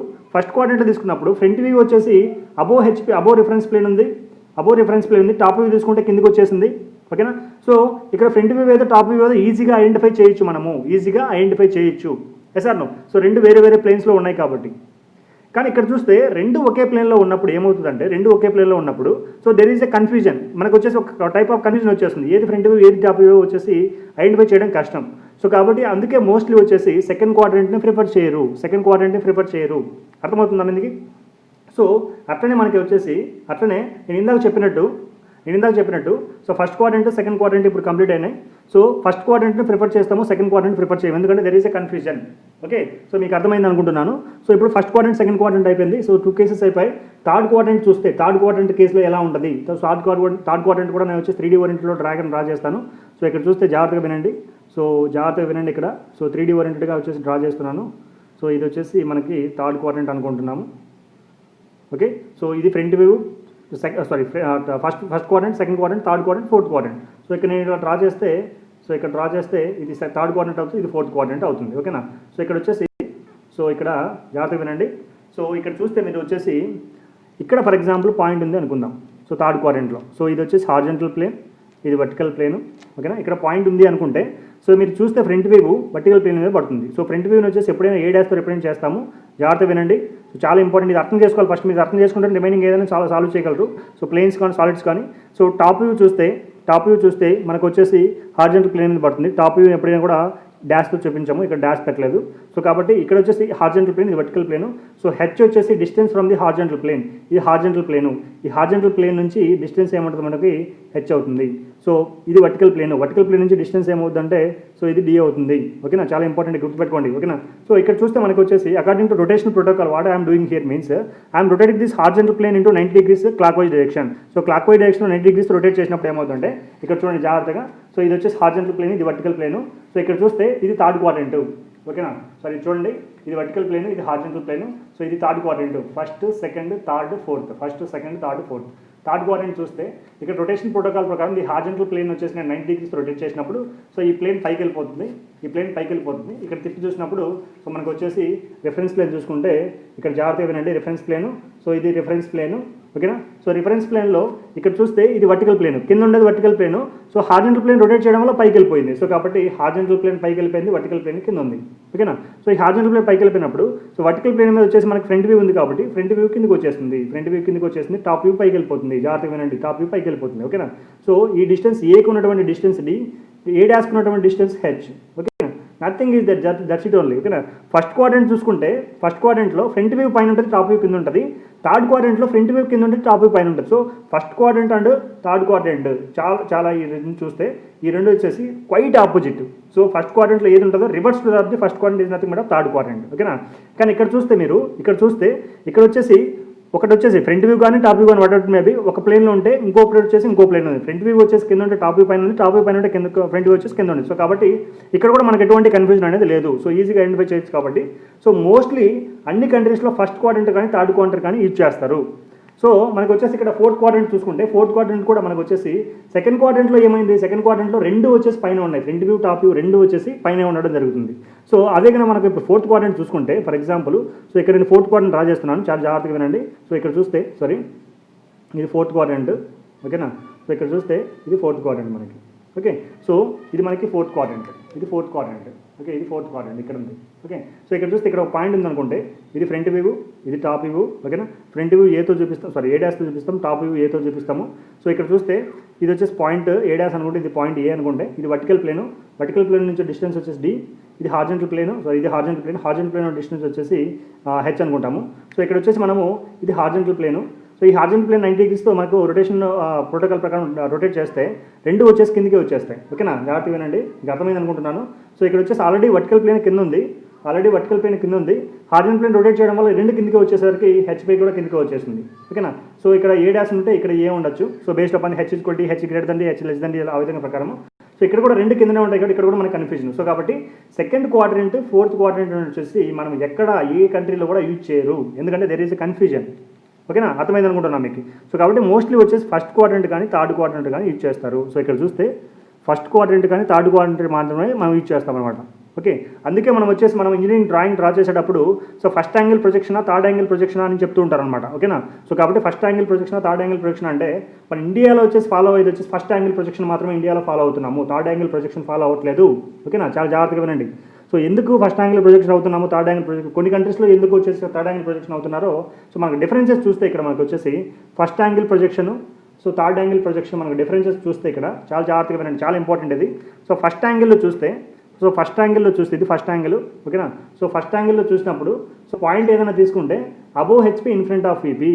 ఫ్రంట్ వ్యూ వచ్చేసి అబో రిఫరెన్స్ ప్లేన్ ఉంది, టాప్ వ్యూ తీసుకుంటే కిందికి వచ్చేసింది. ఓకేనా. సో ఇక్కడ ఫ్రంట్ వ్యూ అయితే టాప్ వ్యూ అయితే ఈజీగా ఐడెంటిఫై చేయొచ్చు. Yes or no. సో రెండు వేరే ప్లేన్స్లో ఉన్నాయి కాబట్టి. కానీ ఇక్కడ చూస్తే రెండు ఒకే ప్లేన్లో ఉన్నప్పుడు ఏమవుతుందంటే so there is a confusion. మనకు వచ్చేసి ఒక టైప్ ఆఫ్ కన్ఫ్యూజన్ వచ్చేస్తుంది, ఏది ఫ్రంట్ వ్యూ ఏది టాప్ వ్యూ వచ్చేసి ఐడెంటిఫై చేయడం కష్టం. సో కాబట్టి అందుకే మోస్ట్లీ వచ్చేసి సెకండ్ క్వాడ్రంట్ని ప్రిఫర్ చేయరు. అర్థమవుతుందా మీకు? సో అట్లనే మనకి వచ్చేసి నేను ఇందాక చెప్పినట్టు so first quadrant second quadrant ఇప్పుడు కంప్లీట్ అయినాయి. సో ఫస్ట్ క్వాడ్రంట్ని ప్రిఫర్ చేస్తాము, సెకండ్ క్వాడ్రంట్ ప్రిఫర్ చేయము, ఎందుకంటే there is a confusion. Okay. So మీకు అర్థమైంది అనుకుంటున్నాను. సో ఇప్పుడు ఫస్ట్ క్వాడ్రంట్ సెకండ్ క్వాడ్రంట్ అయిపోయింది. సో 2 కేసెస్ అయిపోయి థర్డ్ క్వాడ్రంట్ కేసులో ఎలా ఉంటుంది. సో థర్డ్ క్వాడ్రంట్ కూడా నేను వచ్చి 3D ఓరియంటెడ్లో డ్రా చేస్తాను. సో ఇక్కడ చూస్తే జాగ్రత్తగా వినండి ఇక్కడ. సో 3D ఓరియంటెడ్గా వచ్చేసి డ్రా చేస్తున్నాను. సో ఇది వచ్చేసి మనకి థర్డ్ క్వాడ్రంట్ అనుకుంటున్నాము. ఓకే. సో ఇది front view, first quadrant, second quadrant, third quadrant, fourth quadrant. So ఇక్కడ నేను డ్రా చేస్తే ఇది థర్డ్ క్వాడ్రంట్ అవుతుంది, ఇది ఫోర్త్ క్వాడ్రంట్ అవుతుంది. ఓకేనా. సో ఇక్కడ వచ్చేసి ఇక్కడ జాగ్రత్తగా వినండి. సో ఇక్కడ చూస్తే మీరు వచ్చేసి ఇక్కడ ఫర్ ఎగ్జాంపుల్ పాయింట్ ఉంది అనుకుందాం. సో థర్డ్ క్వాడ్రంట్లో సో ఇది వచ్చేసి హార్జెంటల్ ప్లేన్, ఇది వర్టికల్ ప్లేను. ఓకేనా. ఇక్కడ పాయింట్ ఉంది అనుకుంటే సో మీరు చూస్తే ఫ్రంట్ వ్యూ వర్టికల్ ప్లేన్ మీద పడుతుంది. సో ఫ్రంట్ వ్యూని వచ్చేసి ఎప్పుడైనా ఏ డాష్తో రిప్రజెంట్ చేస్తాము, జాగ్రత్త వినండి. సో చాలా ఇంపార్టెంట్, ఇది అర్థం చేసుకోవాలి. ఫస్ట్ మీరు అర్థం చేసుకుంటే రిమైనింగ్ ఏదైనా చాలా సాల్వ్ చేయగలరు. సో ప్లేన్స్ కానీ సాలిడ్స్ కానీ. సో టాప్ వ్యూ చూస్తే మనకు వచ్చేసి హార్జెంటల్ ప్లేన్ మీద పడుతుంది. టాప్ వ్యూ ఎప్పుడైనా కూడా డాష్తో చూపించాము, ఇక్కడ డాష్ పెట్టలేదు. సో కాబట్టి ఇక్కడ వచ్చేసి హార్జెంటల్ ప్లేన్, ఇది వర్టికల్ ప్లేను. సో హెచ్ వచ్చేసి distance from the horizontal plane, ఇది హార్జెంటల్ ప్లేను. ఈ హార్జెంటల్ ప్లేన్ నుంచి డిస్టెన్స్ ఏమంటుంది మనకి హెచ్ అవుతుంది. సో ఇది వర్టికల్ ప్లేన్ నుంచి డిస్టెన్స్ ఏమవుతుందంటే సో ఇది డి అవుతుంది. ఓకేనా. చాలా ఇంపార్టెంట్, గుర్తుపెట్టుకోండి. ఓకేనా. సో ఇక్కడ చూస్తే మనకు వచ్చేసి according to rotational protocol what I'm doing here means I'm rotating this horizontal plane into 90 degrees clockwise direction. So clockwise direction 90 degrees rotate చేసినప్పుడు ఏమవుతుందంటే ఇక్కడ చూడండి జాగ్రత్తగా. సో ఇది వచ్చేసి హార్జెంటల్ ప్లేన్, ఇది వర్టికల్ ప్లేను. సో ఇక్కడ చూస్తే ఇది థర్డ్ క్వాడ్రంట్. ఓకేనా. సో ఇది చూడండి, ఇది వర్టికల్ ప్లేను, ఇది హార్జెంటల్ ప్లేను. సో ఇది third quadrant, first second third fourth. Third quadrant చూస్తే ఇక్కడ రొటేషన్ ప్రోటోకాల్ ప్రకారం ఈ హార్జెంటల్ ప్లేన్ వచ్చేసి నేను 90 degrees రొటేట్ చేసినప్పుడు సో ఈ ప్లేన్ పైకి వెళ్ళిపోతుంది. ఇక్కడ తిప్పి చూసినప్పుడు సో మనకు వచ్చేసి రిఫరెన్స్ ప్లేన్ చూసుకుంటే ఇక్కడ జాగ్రత్తగా వినండి, రిఫరెన్స్ ప్లేను. సో ఇది రిఫరెన్స్ ప్లేను. ఓకేనా. సో రిఫరెన్స్ ప్లేన్లో ఇక్కడ చూస్తే ఇది వర్టికల్ ప్లేన్, కింద ఉండేది vertical plane. So horizontal plane rotate చేయడం వల్ల పైకి వెళ్ళిపోయింది. సో కాబట్టి హార్జెంటల్ ప్లేన్ పైకి వెళ్ళిపోయింది, వర్టికల్ ప్లేన్ కింద ఉంది. ఓకేనా. సో ఈ హార్జెంటల్ ప్లేన్ పైకి వెళ్ళిపోయినప్పుడు సో వర్టికల్ ప్లేన్ మీద వచ్చేసి మనకి ఫ్రంట్ వ్యూ ఉంది కాబట్టి ఫ్రంట్ వ్యూ కిందకి వచ్చేస్తుంది, టాప్ వ్యూ పైకి వెళ్ళిపోతుంది. జాగ్రత్తగా వినండి, టాప్ వ్యూ పైకి వెళ్ళిపోతుంది. ఓకేనా. సో ఈ డిస్టెన్స్ ఏకి ఉన్నటువంటి డిస్టెన్స్ డి, ఏ డాష్కి ఉన్నటువంటి distance H. Okay. Nothing is that's it only. ఓకేనా. ఫస్ట్ క్వాడ్రంట్ చూసుకుంటే ఫస్ట్ క్వాడ్రంట్లో ఫ్రంట్ వ్యూ పైన ఉంటుంది, టాప్ వ్యూ కింద ఉంటుంది. థర్డ్ క్వాడ్రంట్లో ఫ్రంట్ వ్యూ కింద ఉంటుంది, టాప్ వ్యూ పైన ఉంటుంది. So first quadrant and third quadrant చాలా ఈ రెండు చూస్తే ఈ రెండు వచ్చేసి క్వైట్ ఆపోజిట్. సో ఫస్ట్ క్వాడ్రంట్లో ఏది ఉంటుందో reverse to the first quadrant is nothing but third quadrant. ఓకేనా. కానీ ఇక్కడ చూస్తే మీరు ఇక్కడ వచ్చేసి ఒకటి వచ్చేసి ఫ్రంట్ వ్యూ కానీ టాప్ వ్యూ కానీ వాట్ మేబీ ఒక ప్లేన్లో ఉంటే ఇంకొకటి వచ్చేసి ఇంకో ప్లేన్ ఉంది. ఫ్రంట్ వ్యూ వచ్చేసి కింద ఉంటే టాప్ వ్యూ పైన ఉంది, టాప్ వ్యూ పైన ఉంటే కింద ఫ్రంట్ వ్యూ వచ్చేసి కింద ఉంది. సో కాబట్టి ఇక్కడ కూడా మనకు ఎటువంటి కన్ఫ్యూజన్ అనేది లేదు. సో ఈజీగా ఐడెంటిఫై చేయొచ్చు కాబట్టి సో మోస్ట్లీ అన్ని కంట్రీస్లో ఫస్ట్ క్వాడ్రంట్ కానీ థర్డ్ క్వాడ్రంట్ కానీ యూజ్ చేస్తారు. సో మనకు వచ్చేసి ఇక్కడ ఫోర్త్ క్వాడ్రంట్ చూసుకుంటే ఫోర్త్ క్వాడ్రంట్ కూడా మనకు వచ్చేసి సెకండ్ క్వాడ్రంట్లో ఏమైంది, సెకండ్ క్వాడ్రంట్లో రెండు వచ్చేసి పైన ఉన్నాయి, ఫ్రంట్ వ్యూ టాప్ వ్యూ రెండు వచ్చేసి పైన ఉండడం జరుగుతుంది. సో అదే కన్నా మనకు ఇప్పుడు ఫోర్త్ క్వాడ్రంట్ చూసుకుంటే ఫర్ ఎగ్జాంపుల్ సో ఇక్కడ నేను ఫోర్త్ క్వాడ్రంట్ డ్రా చేస్తున్నాను, చాలా జాగ్రత్తగా వినండి. సో ఇక్కడ చూస్తే ఇది ఫోర్త్ క్వాడ్రంట్. ఓకేనా. సో ఇక్కడ చూస్తే ఇది ఫోర్త్ క్వాడ్రంట్ మనకి. ఓకే. సో ఇది మనకి ఫోర్త్ క్వాడ్రంట్, ఇది ఫోర్త్ క్వాడ్రంట్. ఓకే. ఇది ఫోర్త్ క్వాడ్రంట్ ఇక్కడ ఉంది. ఓకే. సో ఇక్కడ చూస్తే ఇక్కడ ఒక పాయింట్ ఉందనుకుంటే ఇది ఫ్రంట్ వ్యూ, ఇది టాప్ వ్యూ. ఓకేనా. ఫ్రంట్ వ్యూ ఏతో చూపిస్తాం, ఏ డాష్తో చూపిస్తాం, టాప్ వ్యూ ఏతో చూపిస్తాము. సో ఇక్కడ చూస్తే ఇది వచ్చేసి పాయింట్ ఏ డాష్ అనుకుంటే ఇది పాయింట్ ఏ అనుకుంటే ఇది వర్టికల్ ప్లేన్ నుంచి డిస్టెన్స్ వచ్చేసి డి, ఇది హార్జెంటల్ ప్లేన్. సో ఇది హార్జెంటల్ ప్లేన్ డిస్టెన్స్ వచ్చేసి హెచ్ అనుకుంటాము. సో ఇక్కడ వచ్చేసి మనము ఇది హార్జెంటల్ ప్లేన్. సో ఈ హార్జెంటల్ ప్లేన్ 90 degreesతో మనకు రొటేషన్ ప్రోటోకాల్ ప్రకారం రొటేట్ చేస్తే రెండు వచ్చేసి కిందికి వచ్చేస్తాయి. ఓకేనా. జాగ్రత్తగా వినండి, అర్థమైంది అనుకుంటున్నాను. సో ఇక్కడ వచ్చేసి ఆల్రెడీ వర్టికల్ ప్లేన్ కింద ఉంది, హార్జెంటల్ ప్లేన్ రొటేట్ చేయడం వల్ల రెండు కిందికి వచ్చేసరికి హెచ్పై కూడా కిందికి వచ్చేసింది. ఓకేనా. సో ఇక్కడ ఏ డాష్ ఉంటే ఇక్కడ ఏ ఉండొచ్చు. So based upon H equal H greater than D H less than D ఆ విధంగా ప్రకారం. సో ఇక్కడ కూడా రెండు కిందనే ఉంటాయి కాబట్టి ఇక్కడ కూడా మనకి కన్ఫ్యూజన్. సో కాబట్టి సెకండ్ క్వాడ్రంట్ ఫోర్త్ క్వాడ్రంట్ వచ్చేసి మనం ఎక్కడ ఏ కంట్రీలో కూడా యూజ్ చేయరు, ఎందుకంటే దెర్ ఈజ్ ఎ కన్ఫ్యూజన్. ఓకేనా. అర్థమైంది అనుకుంటున్నాను మీకు. సో కాబట్టి మోస్ట్లీ వచ్చేసి ఫస్ట్ క్వాడ్రంట్ కానీ థర్డ్ క్వాడ్రంట్ కానీ యూజ్ చేస్తారు. సో ఇక్కడ చూస్తే ఫస్ట్ క్వాడ్రంట్ కానీ థర్డ్ క్వాడ్రంట్ మాత్రమే మనం యూజ్ చేస్తాం అనమాట. ఓకే. అందుకే మనం ఇంజనీరింగ్ డ్రాయింగ్ డ్రా చేసేటప్పుడు సో ఫస్ట్ యాంగిల్ ప్రొజెక్షనా థర్డ్ యాంగిల్ ప్రొజెక్షన్ అని చెప్తూ ఉంటారు అనమాట. ఓకేనా. సో కాబట్టి first angle projection third angle projection అంటే మన ఇండియాలో వచ్చేసి ఫాలో అయ్యేది వచ్చేసి ఫస్ట్ యాంగిల్ ప్రొజెక్షన్ మాత్రమే ఇండియాలో ఫాలో అవుతున్నాము, థర్డ్ యాంగిల్ ప్రొజెక్షన్ ఫాలో అవ్వట్లేదు. ఓకేనా. చాలా జాగ్రత్తగా వినండి. సో ఎందుకు ఫస్ట్ యాంగిల్ ప్రొజెక్షన్ అవుతున్నాము, థర్డ్ యాంగిల్ ప్రొజెక్షన్ కొన్ని కంట్రీస్లో ఎందుకు వచ్చేసి థర్డ్ యాంగిల్ ప్రొజెక్షన్ అవుతున్నారో సో మనకు డిఫరెన్సెస్ చూస్తే ఇక్కడ మనకు వచ్చేసి first angle projection so third angle projection మనకు డిఫరెన్సెస్ చూస్తే ఇక్కడ చాలా జాగ్రత్తగా వినండి, చాలా ఇంపార్టెంట్ ఇది. సో ఫస్ట్ యాంగిల్లో చూస్తే ఇది ఫస్ట్ యాంగిల్. ఓకేనా. సో ఫస్ట్ యాంగిల్లో చూసినప్పుడు సో పాయింట్ ఏదైనా తీసుకుంటే above HP in front of VP,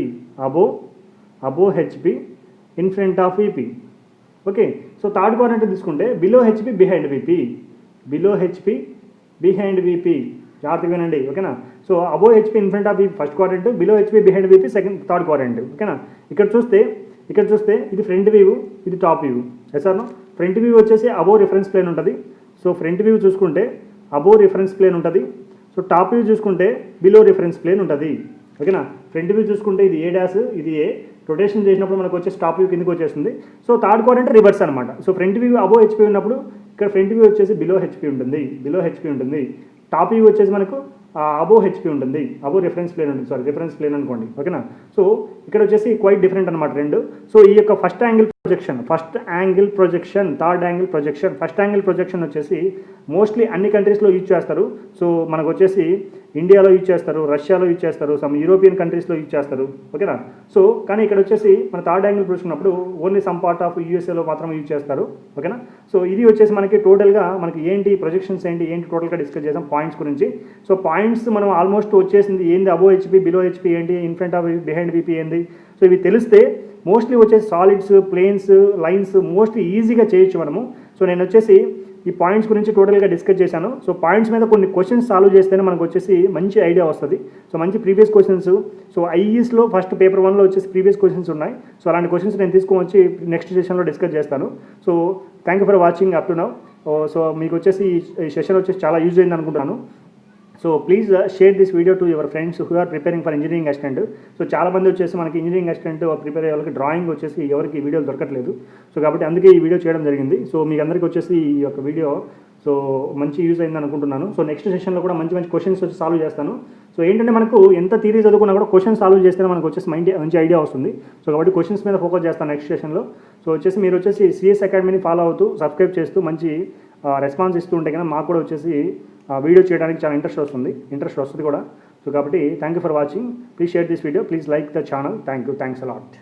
above HP in front of VP. Okay. So third quadrant తీసుకుంటే బిలో హెచ్పి బిహైండ్ వీపీ. జాగ్రత్తగా వినండి. ఓకేనా. So above HP in front of VP first quadrant, below HP behind VP third quadrant. ఓకేనా. ఇక్కడ చూస్తే ఇది front view, ఇది top view. ఎస్ఆర్నో front view వచ్చేసి అబోవ్ రిఫరెన్స్ ప్లేన్ ఉంటుంది. సో ఫ్రంట్ వ్యూ చూసుకుంటే అబోవ్ రిఫరెన్స్ ప్లేన్ ఉంటుంది. సో టాప్ వ్యూ చూసుకుంటే బిలో రిఫరెన్స్ ప్లేన్ ఉంటుంది. ఓకేనా. ఫ్రంట్ వ్యూ చూసుకుంటే ఇది ఏ డాష్, ఇది ఏ రొటేషన్ చేసినప్పుడు మనకు వచ్చేసి టాప్ వ్యూ కిందకి వచ్చేస్తుంది. సో థర్డ్ క్వాడ్రంట్ రివర్స్ అనమాట. So front view above HP ఉన్నప్పుడు ఇక్కడ ఫ్రంట్ వ్యూ వచ్చేసి బిలో హెచ్పి ఉంటుంది. టాప్ వ్యూ వచ్చేసి మనకు అబోవ్ హెచ్పి ఉంటుంది, అబోవ్ రిఫరెన్స్ ప్లేన్ ఉంటుంది, రిఫరెన్స్ ప్లేన్ అనుకోండి. ఓకేనా. సో ఇక్కడ వచ్చేసి క్వైట్ డిఫరెంట్ అనమాట రెండు. సో ఈ యొక్క first angle projection third angle projection first angle projection వచ్చేసి మోస్ట్లీ అన్ని కంట్రీస్లో యూజ్ చేస్తారు. సో మనకు వచ్చేసి ఇండియాలో యూజ్ చేస్తారు, రష్యాలో యూజ్ చేస్తారు, సమ్ యూరోపియన్ కంట్రీస్లో యూజ్ చేస్తారు. ఓకేనా. సో కానీ ఇక్కడ వచ్చేసి మన థర్డ్ యాంగిల్ చూసుకున్నప్పుడు ఓన్లీ సమ్ పార్ట్ ఆఫ్ యూఎస్ఏలో మాత్రం యూజ్ చేస్తారు. ఓకేనా. సో ఇది వచ్చేసి మనకి టోటల్గా మనకి ఏంటి ప్రొజెక్షన్స్ ఏంటి టోటల్గా డిస్కస్ చేసాం పాయింట్స్ గురించి. సో పాయింట్స్ మనం ఆల్మోస్ట్ వచ్చేసింది ఏంది అబోవ్ హెచ్పి బిలో హెచ్పి ఏంటి in front of behind VP ఏంది. సో ఇవి తెలిస్తే మోస్ట్లీ వచ్చేసి సాలిడ్స్ ప్లేన్స్ లైన్స్ మోస్ట్లీ ఈజీగా చేయొచ్చు మనము. సో నేను వచ్చేసి ఈ పాయింట్స్ గురించి టోటల్గా డిస్కస్ చేశాను. సో పాయింట్స్ మీద కొన్ని క్వశ్చన్స్ సాల్వ్ చేస్తేనే మనకు వచ్చేసి మంచి ఐడియా వస్తుంది. సో మంచి ప్రీవియస్ క్వశ్చన్స్ సో ఐఈఎస్లో ఫస్ట్ పేపర్ 1లో వచ్చేసి ప్రీవియస్ క్వశ్చన్స్ ఉన్నాయి. సో అలాంటి క్వశ్చన్స్ నేను తీసుకొని వచ్చి నెక్స్ట్ సెషన్లో డిస్కస్ చేస్తాను. So thank you for watching up to now. So మీకు వచ్చేసి ఈ సెషన్ వచ్చేసి చాలా యూజ్ అయింది అనుకుంటున్నాను. So please share this video to your friends who are preparing for engineering assistant. So చాలామంది వచ్చేసి మనకి ఇంజనీరింగ్ అసిస్టెంట్ ప్రిపేర్ అయ్యే వాళ్ళకి డ్రాయింగ్ వచ్చేసి ఎవరికి వీడియోలు దొరకట్లేదు. సో కాబట్టి అందుకే ఈ వీడియో చేయడం జరిగింది. సో మీకు అందరికీ వచ్చేసి ఈ యొక్క వీడియో సో మంచి యూజ్ అయింది అనుకుంటున్నాను. సో నెక్స్ట్ సెషన్లో కూడా మంచి క్వశ్చన్స్ వచ్చి సాల్వ్ చేస్తాను. సో ఏంటంటే మనకు ఎంత థియరీ చదువుకున్నా కూడా క్వశ్చన్స్ సాల్వ్ చేస్తేనే మనకు వచ్చేసి మంచి ఐడియా వస్తుంది. సో కాబట్టి క్వశ్చన్స్ మీద ఫోకస్ చేస్తాను నెక్స్ట్ సెషన్లో. సో వచ్చేసి మీరు వచ్చేసి సిఎస్ అకాడమీని ఫాలో అవుతూ సబ్స్క్రైబ్ చేస్తూ మంచి రెస్పాన్స్ ఇస్తూ ఉంటే కనుక మాకు కూడా వచ్చేసి వీడియో చేయడానికి చాలా ఇంట్రెస్ట్ వస్తుంది కూడా. సో కాబట్టి thank you for watching. Please share this video, please like the channel. Thanks a lot.